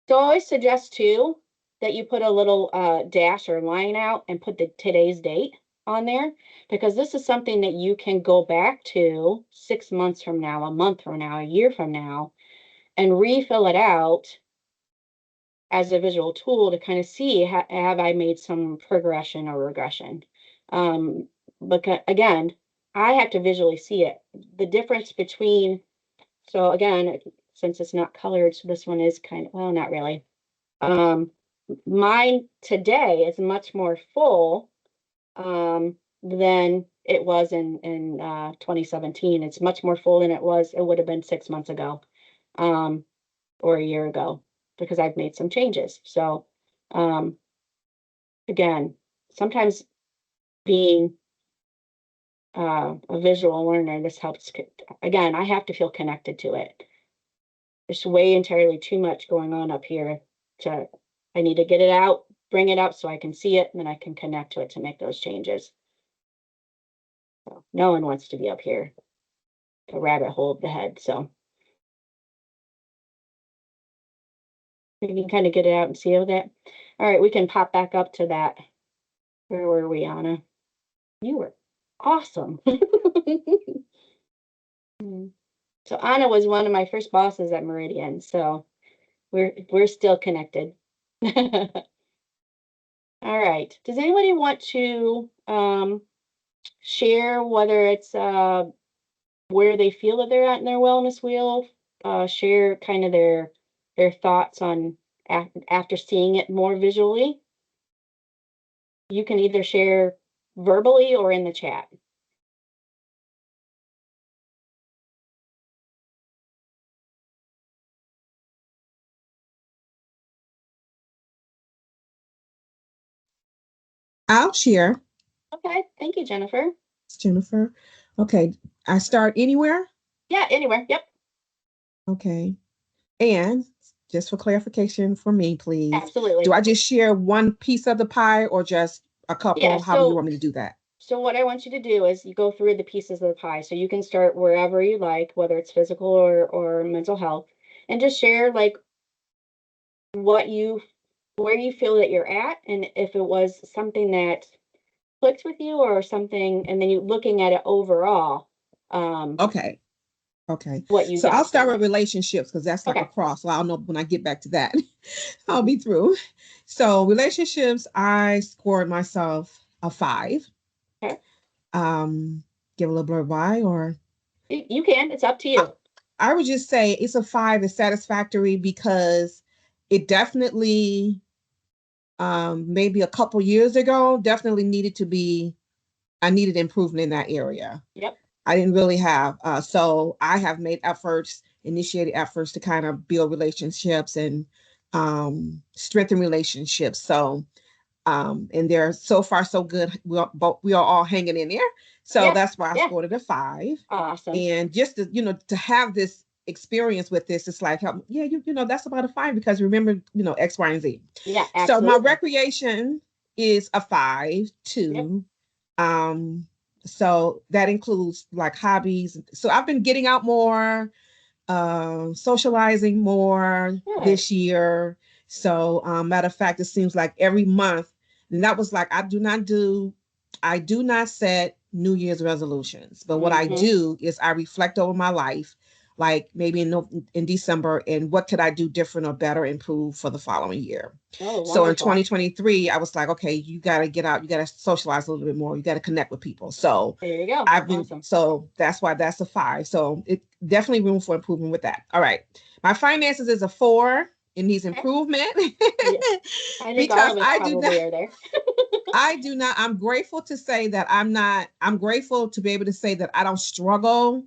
So I always suggest too that you put a little dash or line out and put today's date. on there, because this is something that you can go back to 6 months from now, a month from now, a year from now, and refill it out as a visual tool to kind of see, have I made some progression or regression? Because again, I have to visually see it. The difference between, so again, since it's not colored, so this one is kind of, well, not really. Mine today is much more full than it was in 2017. It's much more full than it would have been 6 months ago, or a year ago, because I've made some changes. So again, sometimes being a visual learner, this helps. Again, I have to feel connected to it. There's way entirely too much going on up here I need to get it out, bring it up so I can see it, and then I can connect to it to make those changes. So no one wants to be up here, the rabbit hole of the head. So we can kind of get it out and see how that. All right, we can pop back up to that. Where were we, Anna? You were awesome. So Anna was one of my first bosses at Meridian, so we're still connected. All right. Does anybody want to share whether it's where they feel that they're at in their wellness wheel? Share kind of their thoughts on after seeing it more visually. You can either share verbally or in the chat. I'll share. Okay, thank you, Jennifer. It's Jennifer. Okay, I start anywhere? Yeah, anywhere. Yep. Okay. And just for clarification for me, please. Absolutely. Do I just share one piece of the pie or just a couple? Yeah, How do you want me to do that? So what I want you to do is you go through the pieces of the pie. So you can start wherever you like, whether it's physical or mental health, and just share like where you feel that you're at, and if it was something that clicked with you or something, and then you looking at it overall. Okay. What you so got. I'll start with relationships because that's like a cross. So I'll know when I get back to that. I'll be through. So relationships, I scored myself a 5. Okay. Give a little blurb why, or you can. It's up to you. I would just say it's a 5. It's satisfactory because it definitely, maybe a couple years ago, definitely I needed improvement in that area. Yep. I didn't really have. So I have made initiated efforts to kind of build relationships and strengthen relationships. So, and they're so far so good. We are all hanging in there. So that's why I scored it a 5. Awesome. And just to have this experience with this, it's like, you know, that's about a 5 because remember, X, Y, and Z. Yeah, absolutely. So my recreation is a 5 too. Yep. So that includes like hobbies. So I've been getting out more, socializing more this year. So matter of fact, it seems like every month, and that was like, I do not set New Year's resolutions, but what I do is I reflect over my life, like maybe in December, and what could I do different or better, improve for the following year. So in 2023, I was like, okay, you got to get out, you got to socialize a little bit more, you got to connect with people. So there you go. Awesome. So that's why that's a 5. So it definitely room for improvement with that. All right. My finances is a 4. It needs improvement. I think all of us probably are there. I do not. I'm grateful to say that I'm grateful to be able to say that I don't struggle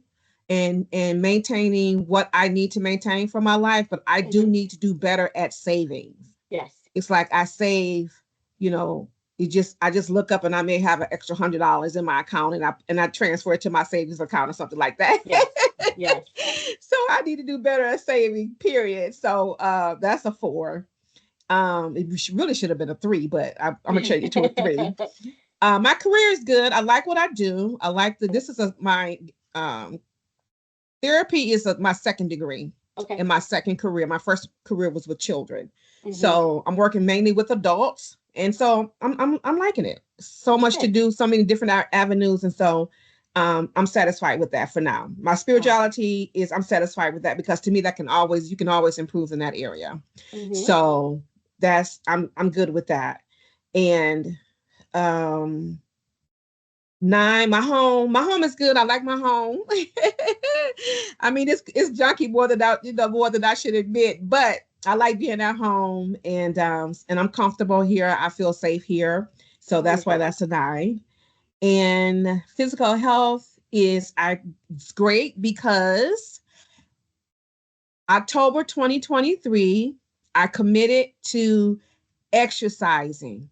in maintaining what I need to maintain for my life, but I do need to do better at savings. Yes. It's like I save, I just look up and I may have an extra $100 in my account and I transfer it to my savings account or something like that. Yes. So I need to do better at saving, period. So that's a 4. It really should have been a 3, but I'm gonna change it to a 3. My career is good. I like what I do. I like my therapy is my second degree. Okay. In my second career. My first career was with children. So I'm working mainly with adults. And so I'm liking it. so much to do, so many different avenues. And so I'm satisfied with that for now. My spirituality is, I'm satisfied with that, because to me, you can always improve in that area. So I'm good with that. And 9, my home is good. I like my home. I mean, it's junky more than I should admit, but I like being at home, and I'm comfortable here. I feel safe here. So that's why that's a 9. And physical health is it's great, because October 2023, I committed to exercising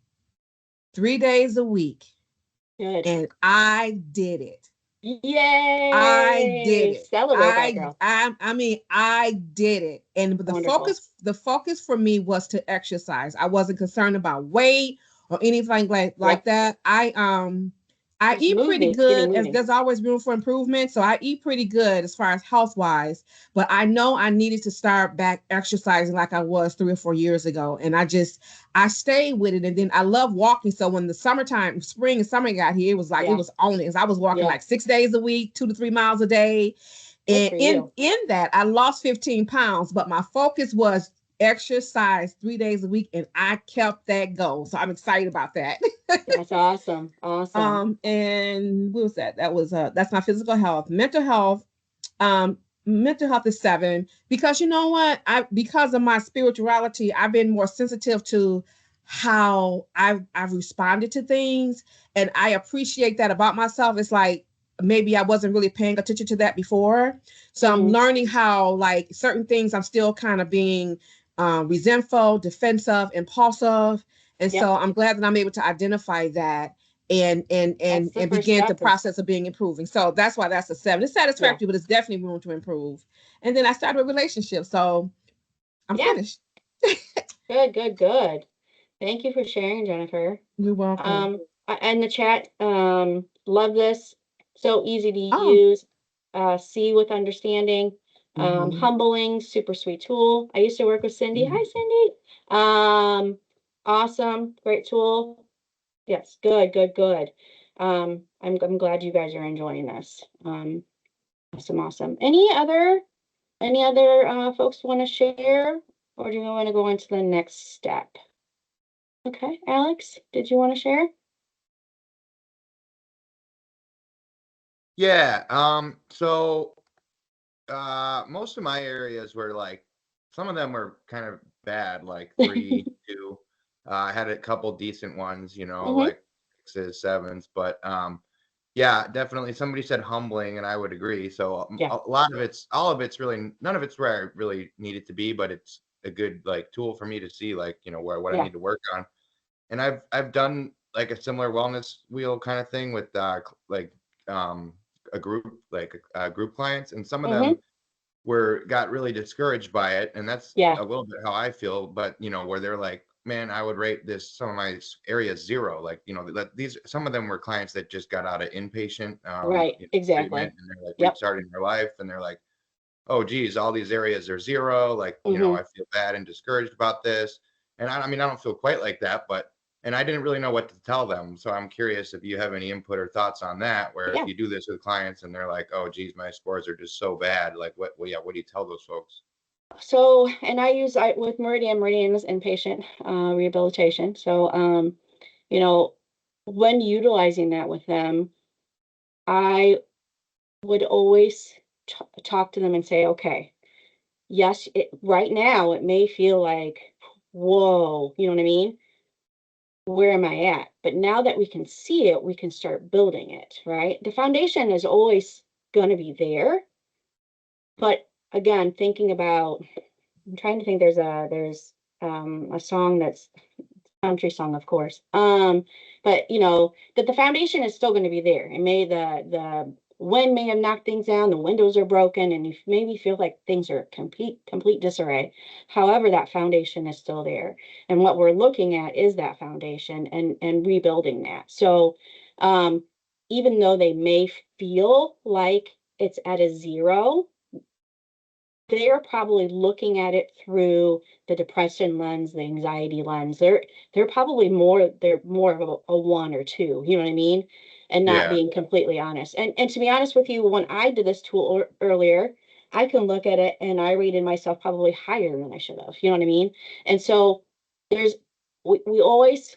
3 days a week. Good. And I did it. Yay! I did it. Celebrate that, girl. I mean, I did it. And the focus for me was to exercise. I wasn't concerned about weight or anything like that. I eat pretty good, as there's always room for improvement. So I eat pretty good as far as health wise, but I know I needed to start back exercising like I was 3 or 4 years ago. And I stayed with it. And then I love walking. So when the spring and summer got here, it was like, it was on it. I was walking like 6 days a week, 2 to 3 miles a day. And in that, I lost 15 pounds, but my focus was exercise 3 days a week, and I kept that goal. So I'm excited about that. That's awesome. And what was that? That's my physical health. Mental health is 7, because you know what? Because of my spirituality, I've been more sensitive to how I've responded to things, and I appreciate that about myself. It's like, maybe I wasn't really paying attention to that before. So I'm learning how, like, certain things I'm still kind of being resentful, defensive, impulsive. And so I'm glad that I'm able to identify that and begin the process of being improving. So that's why that's a 7. It's satisfactory, but it's definitely room to improve. And then I started a relationship. So I'm finished. Good. Thank you for sharing, Jennifer. You're welcome. And the chat, love this. So easy to use. See with understanding. Humbling, super sweet tool. I used to work with Cindy. Hi, Cindy. Awesome, great tool. Yes, good. I'm glad you guys are enjoying this. Awesome. Any other folks want to share, or do you want to go into the next step? Okay, Alex, did you want to share? Yeah. So most of my areas were like, some of them were kind of bad, like 3, 2. I had a couple decent ones, like 6s, 7s, but yeah, definitely. Somebody said humbling, and I would agree. So all of it's really, none of it's where I really need it to be, but it's a good like tool for me to see, like, what I need to work on. And I've done like a similar wellness wheel kind of thing with a group clients, and some of them got really discouraged by it, and that's a little bit how I feel. But where they're like, man, I would rate some of my areas 0. Like, some of them were clients that just got out of inpatient treatment, and they're like restarting their life, and they're like, oh geez, all these areas are 0. Like, I feel bad and discouraged about this. And I mean, I don't feel quite like that, and I didn't really know what to tell them. So I'm curious if you have any input or thoughts on that, where if you do this with clients and they're like, oh geez, my scores are just so bad. Like, what do you tell those folks? So, and with Meridian is inpatient rehabilitation. So, when utilizing that with them, I would always talk to them and say, okay, yes, right now it may feel like, whoa, you know what I mean? Where am I at? But now that we can see it, we can start building it, right? The foundation is always going to be there. But again, thinking about, I'm trying to think, there's a song that's country song, of course. But that the foundation is still going to be there. And the wind may have knocked things down, the windows are broken, and you maybe feel like things are complete disarray. However, that foundation is still there. And what we're looking at is that foundation and rebuilding that. So even though they may feel like it's at a 0, they are probably looking at it through the depression lens, the anxiety lens. They're probably they're more of a one or two, you know what I mean? And not being completely honest. And to be honest with you, when I did this tool earlier, I can look at it and I rated myself probably higher than I should have, you know what I mean? And so there's we always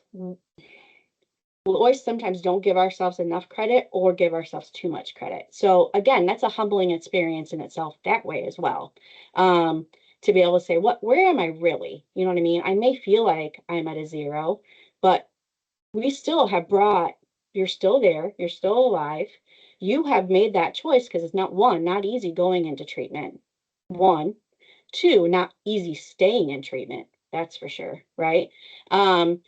sometimes don't give ourselves enough credit or give ourselves too much credit. So again, that's a humbling experience in itself that way as well. To be able to say, where am I really? You know what I mean? I may feel like I'm at a 0, but we still have you're still there, you're still alive. You have made that choice because it's not easy going into treatment. 1, 2, not easy staying in treatment. That's for sure, right? And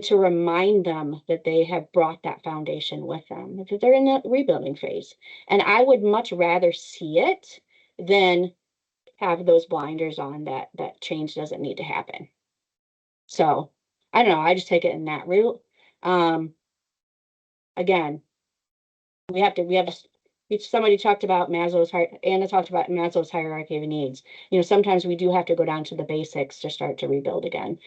to remind them that they have brought that foundation with them, that they're in the rebuilding phase. And I would much rather see it than have those blinders on that change doesn't need to happen. So I don't know. I just take it in that route. Again, we have to somebody talked about Anna talked about Maslow's hierarchy of needs. You know, sometimes we do have to go down to the basics to start to rebuild again.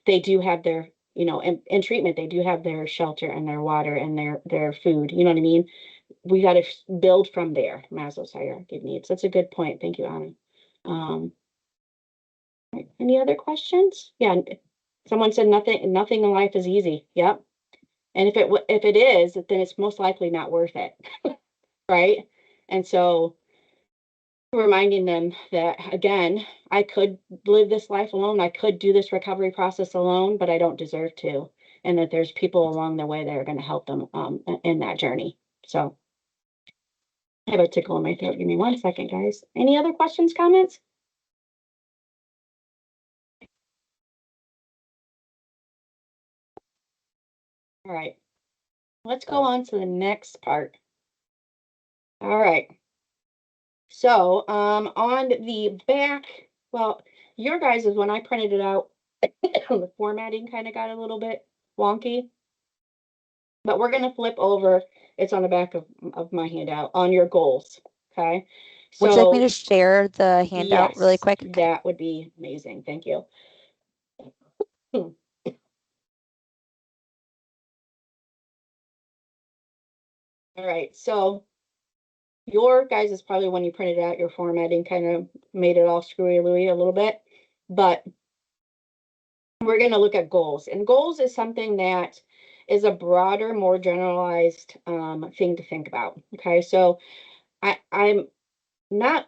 They do have their, you know, in treatment, they do have their shelter and their water and their food. You know what I mean? We got to build from there. Maslow's hierarchy of needs. That's a good point. Thank you, Anna. Any other questions? Yeah. Someone said nothing in life is easy. Yep. And if it is, then it's most likely not worth it. Right? And so reminding them that, again, I could live this life alone. I could do this recovery process alone, but I don't deserve to. And that there's people along the way that are going to help them in that journey. So I have a tickle in my throat. Give me 1 second, guys. Any other questions, comments? All right. Let's go on to the next part. All right. So on the back, well, your guys is when I printed it out, the formatting kind of got a little bit wonky. But we're going to flip over. It's on the back of my handout on your goals. Okay. Would you like me to share the handout really quick? That would be amazing. Thank you. All right. So your guys is probably when you printed out, your formatting kind of made it all screwy-looey a little bit. But we're going to look at goals. And goals is something that is a broader, more generalized thing to think about. Okay. So I'm not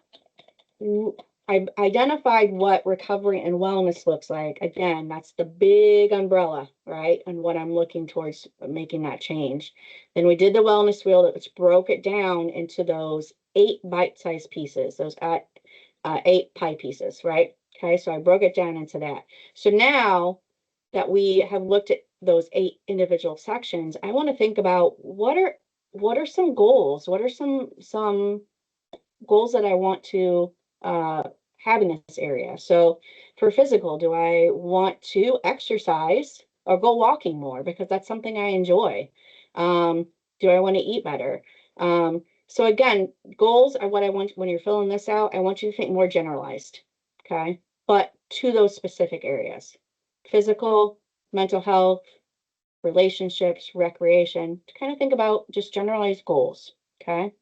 I've identified what recovery and wellness looks like. Again, that's the big umbrella, right? And what I'm looking towards making that change. Then we did the wellness wheel, which broke it down into those 8 bite-sized pieces, those 8 pie pieces, right? Okay, so I broke it down into that. So now that we have looked at those 8 individual sections, I want to think about what are some goals? What are some goals that I want to have in this area? So for physical, do I want to exercise or go walking more because that's something I enjoy? Do I want to eat better? So again, goals are what I want when you're filling this out. I want you to think more generalized, okay? But to those specific areas: physical, mental health, relationships, recreation, to kind of think about just generalized goals, okay?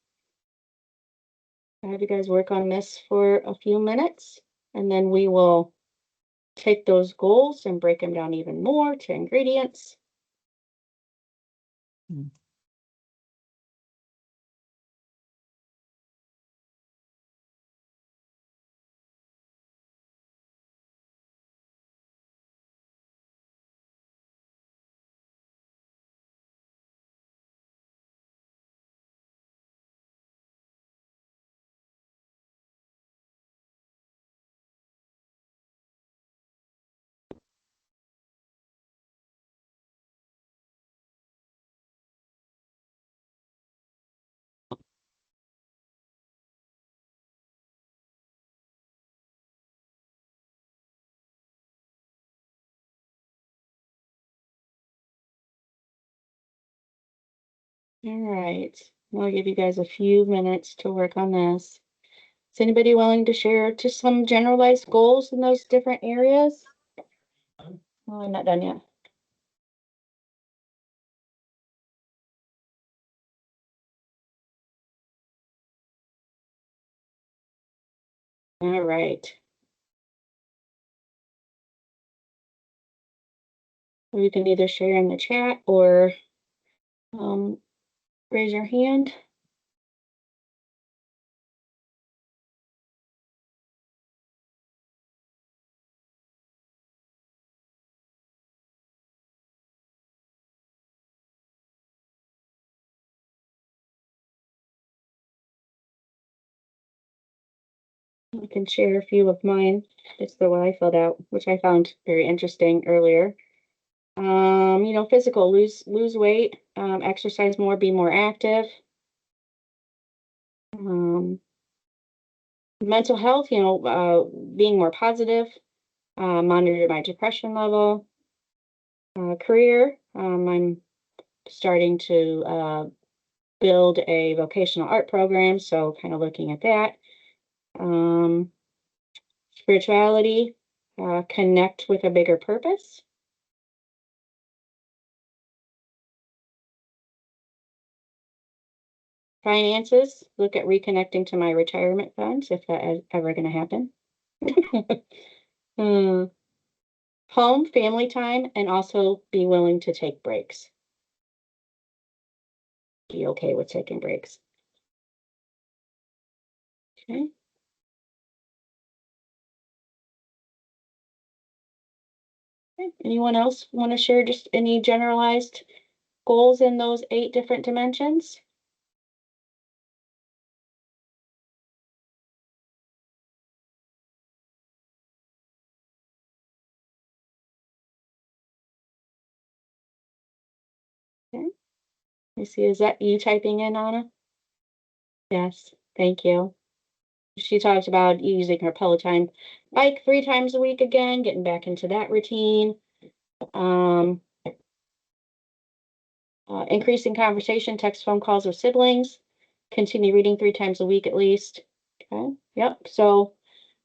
I have you guys work on this for a few minutes, and then we will take those goals and break them down even more to ingredients. All right, I'll give you guys a few minutes to work on this. Is anybody willing to share just some generalized goals in those different areas? Oh, I'm not done yet. All right. You can either share in the chat or raise your hand. I can share a few of mine. It's the one I filled out, which I found very interesting earlier. Physical, lose weight, exercise more, be more active. Mental health, being more positive, monitor my depression level. Career, I'm starting to build a vocational art program, so kind of looking at that. Spirituality, connect with a bigger purpose. Finances, look at reconnecting to my retirement funds, if that is ever going to happen. Home, family time, and also be willing to take breaks. Be okay with taking breaks. Okay. Anyone else want to share just any generalized goals in those 8 different dimensions? Okay. I see. Is that you typing in, Anna? Yes. Thank you. She talked about using her Peloton bike 3 times a week again, getting back into that routine. Increasing conversation, text, phone calls with siblings. Continue reading 3 times a week at least. Okay. Yep. So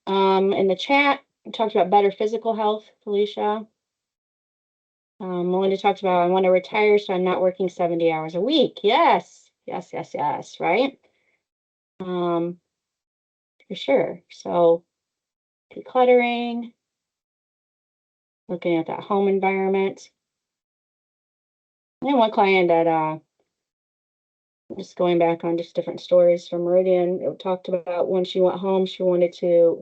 in the chat, I talked about better physical health, Felicia. Melinda talked about, I want to retire so I'm not working 70 hours a week. Yes. Yes, yes, yes, right? For sure. So decluttering, looking at that home environment. And one client that just going back on just different stories from Meridian, it talked about when she went home, she wanted to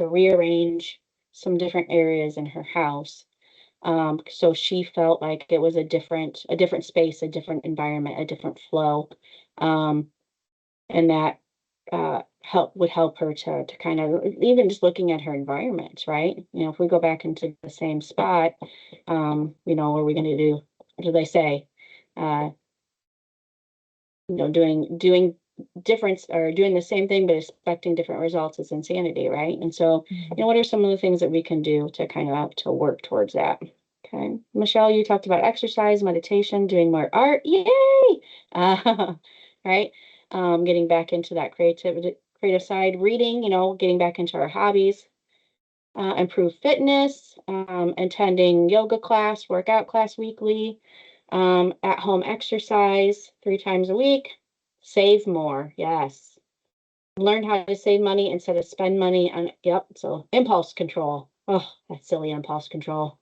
rearrange some different areas in her house. So she felt like it was a different space, a different environment, a different flow. And that would help her to kind of, even just looking at her environment, right? If we go back into the same spot, what are we going to do? What do they say? Doing difference or doing the same thing but expecting different results is insanity, right? And so, what are some of the things that we can do to kind of to work towards that? Okay, Michelle, you talked about exercise, meditation, doing more art. Yay! Right. Getting back into that creative side, reading, getting back into our hobbies, improve fitness, attending yoga class, workout class weekly, at home exercise 3 times a week, save more. Yes. Learn how to save money instead of spend money on, yep. So impulse control. Oh, that's silly impulse control.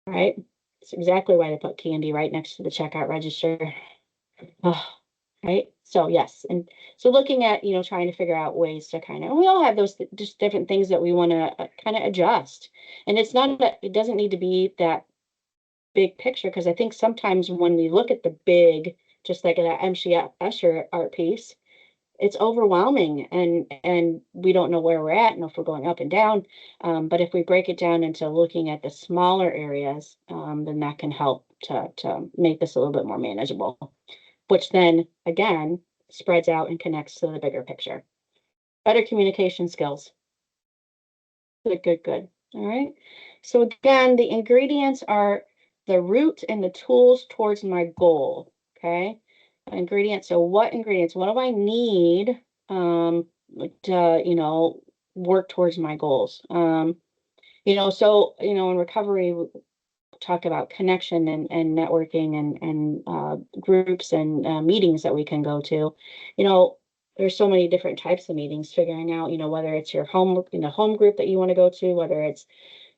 Right. It's exactly why they put candy right next to the checkout register. Oh, right. So yes. And so looking at, trying to figure out ways to kind of, we all have those just different things that we want to kind of adjust. And it's not that it doesn't need to be that big picture, because I think sometimes when we look at the big, just like that MC Escher art piece, it's overwhelming and we don't know where we're at and if we're going up and down. But if we break it down into looking at the smaller areas, then that can help to make this a little bit more manageable, which then again spreads out and connects to the bigger picture. Better communication skills. Good. All right. So again, the ingredients are the root and the tools towards my goal. Okay. Ingredients. So what ingredients? What do I need? work towards my goals. So, in recovery, we talk about connection and networking and groups and meetings that we can go to. There's so many different types of meetings, figuring out, whether it's your home, home group that you want to go to, whether it's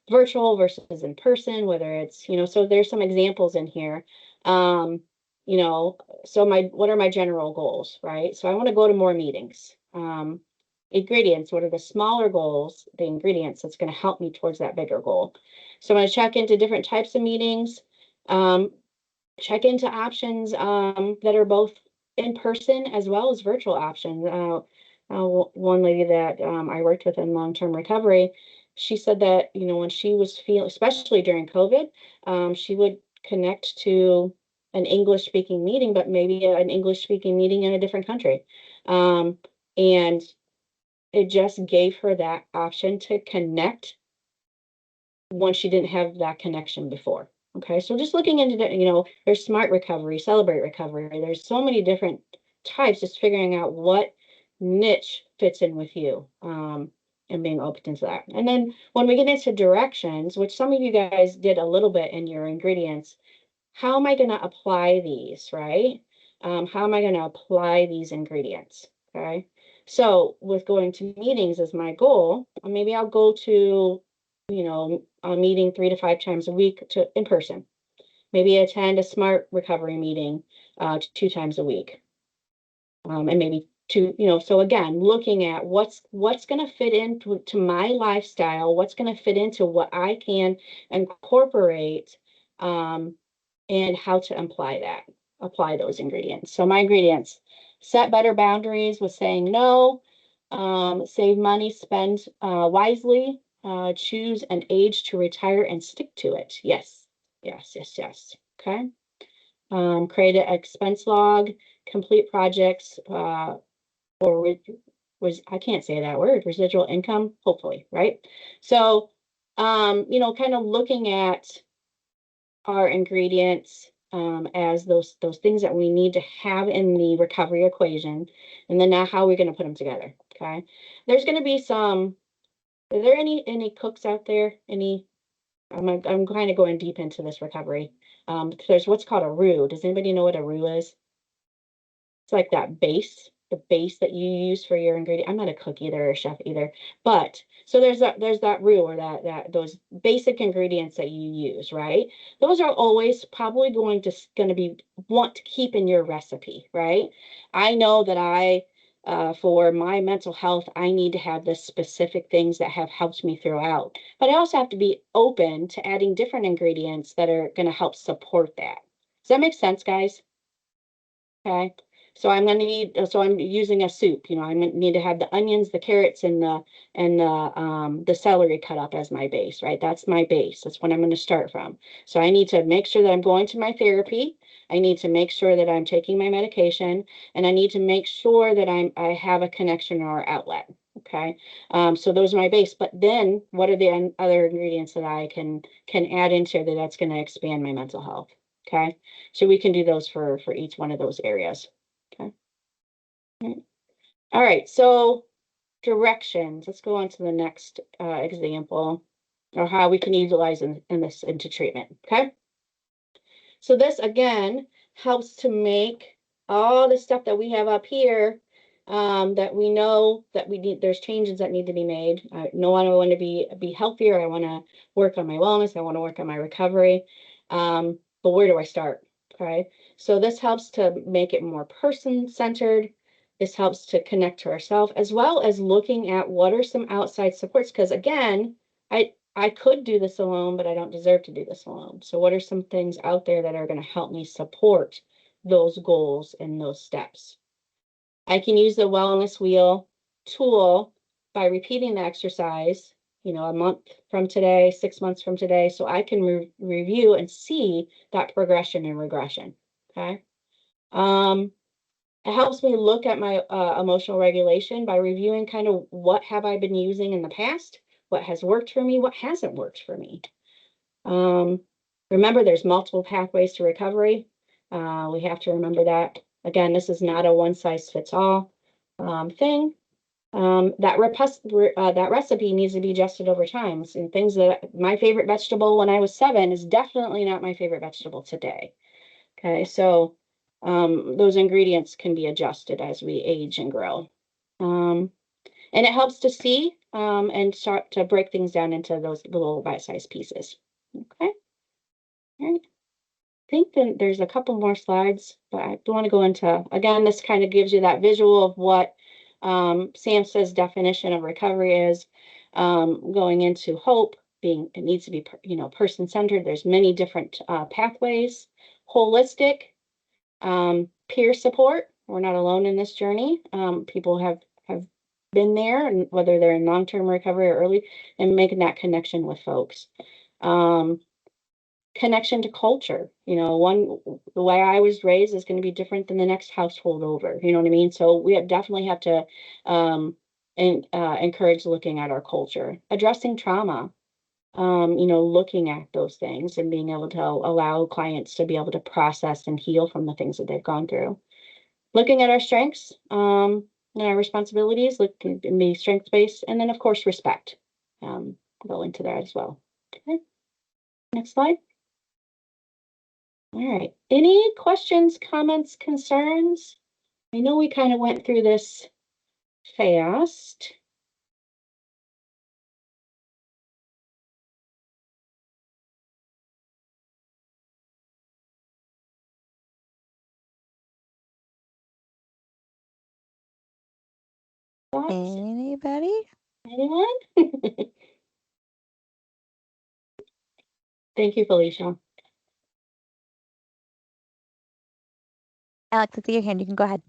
virtual versus in person, whether it's, so there's some examples in here. So what are my general goals, right? So I want to go to more meetings. Ingredients, what are the smaller goals, the ingredients that's going to help me towards that bigger goal? So I'm going to check into different types of meetings, check into options that are both in person as well as virtual options. One lady that I worked with in long-term recovery, she said that, when she was feeling, especially during COVID, she would connect to an English speaking meeting, but maybe an English speaking meeting in a different country. And it just gave her that option to connect when she didn't have that connection before. Okay, so just looking into the, there's smart recovery, celebrate recovery. There's so many different types, just figuring out what niche fits in with you, and being open to that. And then when we get into directions, which some of you guys did a little bit in your ingredients, how am I going to apply these, right? How am I going to apply these ingredients? Okay, so with going to meetings as my goal, maybe I'll go to, a meeting 3 to 5 times a week in person. Maybe attend a smart recovery meeting 2 times a week. And maybe two, so again, looking at what's going to fit into my lifestyle, what's going to fit into what I can incorporate, and how to apply those ingredients. So my ingredients: set better boundaries with saying no, save money, spend wisely, choose an age to retire and stick to it. Yes. Okay. Create an expense log, complete projects, or I can't say that word, residual income, hopefully, right? So, kind of looking at our ingredients as those things that we need to have in the recovery equation, and then now how we're going to put them together. Okay, there's going to be some. Are there any cooks out there? I'm kind of going deep into this recovery. There's what's called a roux. Does anybody know what a roux is? It's like that base, the base that you use for your ingredient. I'm not a cook either or a chef either, but so there's that roux, or that those basic ingredients that you use, right? Those are always probably going to be want to keep in your recipe, right? I know that for my mental health, I need to have the specific things that have helped me throughout, but I also have to be open to adding different ingredients that are going to help support that. Does that make sense, guys? Okay. So I'm going to need, so I'm using a soup, I need to have the onions, the carrots, and the celery cut up as my base, right? That's my base. That's what I'm going to start from. So I need to make sure that I'm going to my therapy. I need to make sure that I'm taking my medication, and I need to make sure that I have a connection or outlet. Okay. So those are my base, but then what are the other ingredients that I can add into that's going to expand my mental health? Okay. So we can do those for each one of those areas. Okay. All right. So directions. Let's go on to the next example, or how we can utilize this into treatment. Okay. So this again helps to make all the stuff that we have up here, that we know that we need. There's changes that need to be made. I know I want to be healthier. I want to work on my wellness. I want to work on my recovery. But where do I start? Okay. So this helps to make it more person-centered. This helps to connect to ourselves, as well as looking at what are some outside supports. Because again, I could do this alone, but I don't deserve to do this alone. So what are some things out there that are going to help me support those goals and those steps? I can use the wellness wheel tool by repeating the exercise, a month from today, 6 months from today, so I can review and see that progression and regression. Okay. It helps me look at my emotional regulation by reviewing kind of what have I been using in the past, what has worked for me, what hasn't worked for me. Remember, there's multiple pathways to recovery. We have to remember that. Again, this is not a one-size-fits-all thing. That recipe needs to be adjusted over time. And things that my favorite vegetable when I was 7 is definitely not my favorite vegetable today. Okay, so those ingredients can be adjusted as we age and grow. And it helps to see and start to break things down into those little bite-sized pieces. Okay, all right. I think then there's a couple more slides, but I don't want to go into, again, this kind of gives you that visual of what SAMHSA's definition of recovery is, going into hope, it needs to be, person-centered. There's many different pathways, holistic, peer support. We're not alone in this journey. People have been there, and whether they're in long-term recovery or early, and making that connection with folks. Connection to culture. The way I was raised is going to be different than the next household over. You know what I mean? So we definitely have to encourage looking at our culture, addressing trauma. Looking at those things and being able to allow clients to be able to process and heal from the things that they've gone through. Looking at our strengths and our responsibilities, looking in the strengths-based, and then of course respect. Go into that as well. Okay. Next slide. All right. Any questions, comments, concerns? I know we kind of went through this fast. Anybody? Anyone? Thank you, Felicia. Alex, I see your hand. You can go ahead.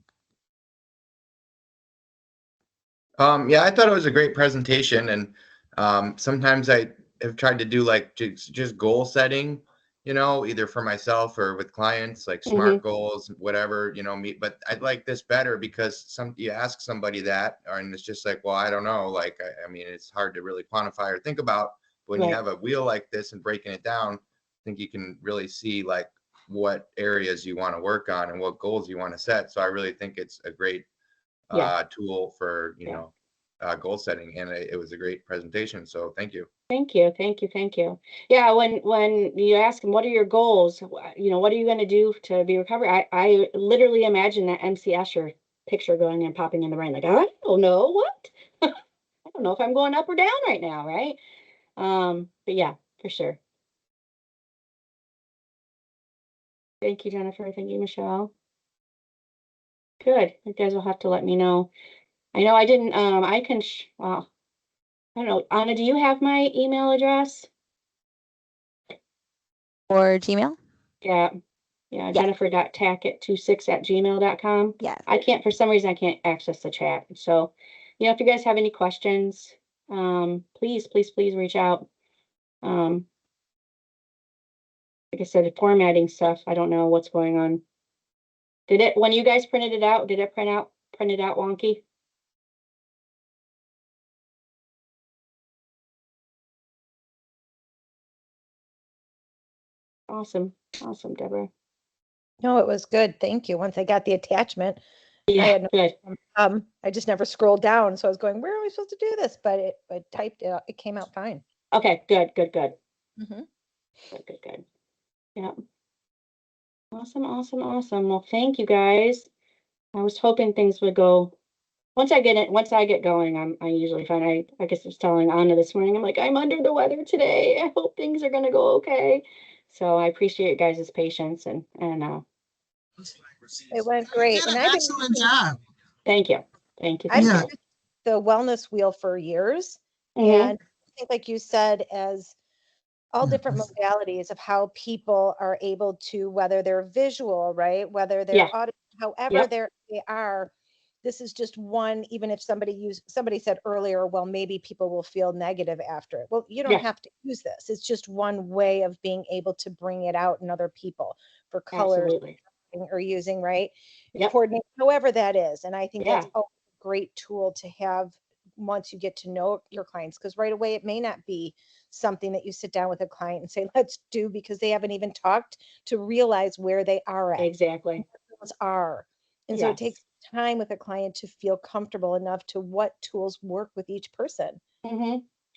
Yeah, I thought it was a great presentation, and sometimes I have tried to do like just goal setting, either for myself or with clients, like SMART goals, whatever, but I like this better because you ask somebody that, and it's just like, well, I don't know. Like, I mean, it's hard to really quantify or think about. But when you have a wheel like this and breaking it down, I think you can really see like what areas you want to work on and what goals you want to set. So I really think it's a great tool for goal setting, and it was a great presentation, so thank you. Thank you. Yeah, when you ask them what are your goals, what are you going to do to be recovered, I literally imagine that MC Escher picture going and popping in the brain, like, I don't know what I don't know if I'm going up or down right now, right? But yeah, for sure. Thank you, Jennifer. Thank you, Michelle. Good. You guys will have to let me know. I know I didn't, I can, well, I don't know. Anna, do you have my email address? Or Gmail? Yeah. Jennifer.tackett26@gmail.com. Yes. I can't, for some reason, I can't access the chat. So, if you guys have any questions, please reach out. Like I said, the formatting stuff, I don't know what's going on. When you guys printed it out, did it print out wonky? Awesome, Deborah. No, it was good. Thank you. Once I got the attachment, Yeah, good. I just never scrolled down. So I was going, where are we supposed to do this? But I typed it, it came out fine. Okay, good. Mm-hmm. Good. Yeah. Awesome. Well, thank you guys. I was hoping things would go. Once I get going, I usually find I guess I was telling Anna this morning, I'm like, I'm under the weather today. I hope things are gonna go okay. So I appreciate you guys' patience and It went great. You did And an I've been excellent job. thank you. I've Yeah. used the wellness wheel for years. Mhm. And I think, like you said, as all different modalities of how people are able to, whether they're visual, right, whether they're Yeah. audio, however they are, this is just one. Even if somebody said earlier, well, maybe people will feel negative after it. Well, you don't have to use this. It's just one way of being able to bring it out in other people for colors. Absolutely. Or using, right? Yep. Coordinate, however that is. And I think that's Yeah. a great tool to have once you get to know your clients, because right away it may not be something that you sit down with a client and say, let's do, because they haven't even talked to realize where they are at. Exactly. Those are. And so it takes time with a client to feel comfortable enough to what tools work with each person.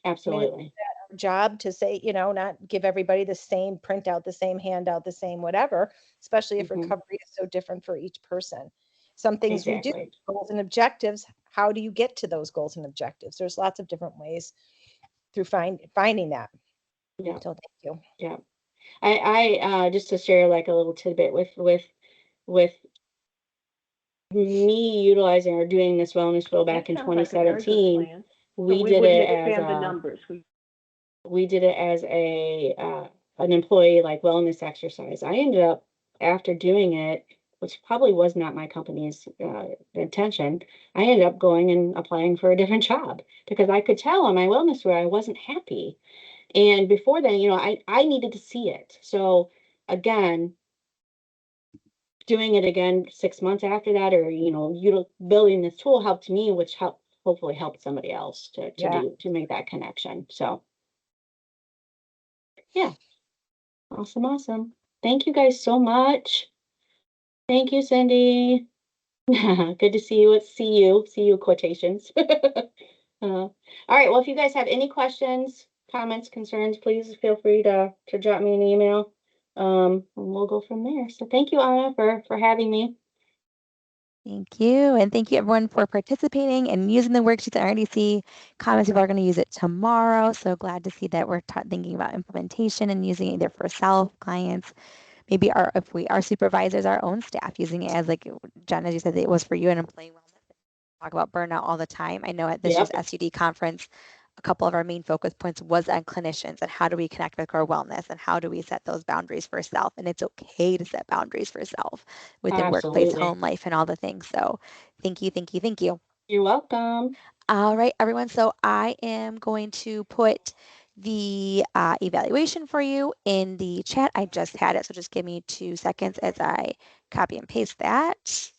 Absolutely. Our job to say, not give everybody the same printout, the same handout, the same whatever, especially if recovery is so different for each person. Some things we do, goals and objectives. How do you get to those goals and objectives? There's lots of different ways through finding that. Yeah. So thank you. Yeah. I just to share like a little tidbit with me utilizing or doing this wellness wheel back in 2017, we did it as an employee like wellness exercise. I ended up, after doing it, which probably was not my company's intention, I ended up going and applying for a different job because I could tell on my wellness wheel I wasn't happy. And before then, I needed to see it. So again, doing it again 6 months after that, or building this tool helped me, which hopefully helped somebody else to make that connection. So yeah, awesome. Thank you guys so much. Thank you, Cindy. Good to see you. See you quotations. All right, well, if you guys have any questions, comments, concerns, please feel free to drop me an email. And we'll go from there. So thank you, Anna, for having me. Thank you. And thank you everyone for participating and using the worksheets at RDC. Comments people are going to use it tomorrow. So glad to see that we're thinking about implementation and using it either for self, clients, maybe our supervisors, our own staff, using it as like Jen, as you said, it was for you and employee wellness. Talk about burnout all the time. I know at this year's SUD conference, a couple of our main focus points was on clinicians and how do we connect with our wellness and how do we set those boundaries for self. And it's okay to set boundaries for self within workplace, home life, and all the things. So thank you. You're welcome. All right, everyone. So I am going to put the evaluation for you in the chat. I just had it, so just give me 2 seconds as I copy and paste that.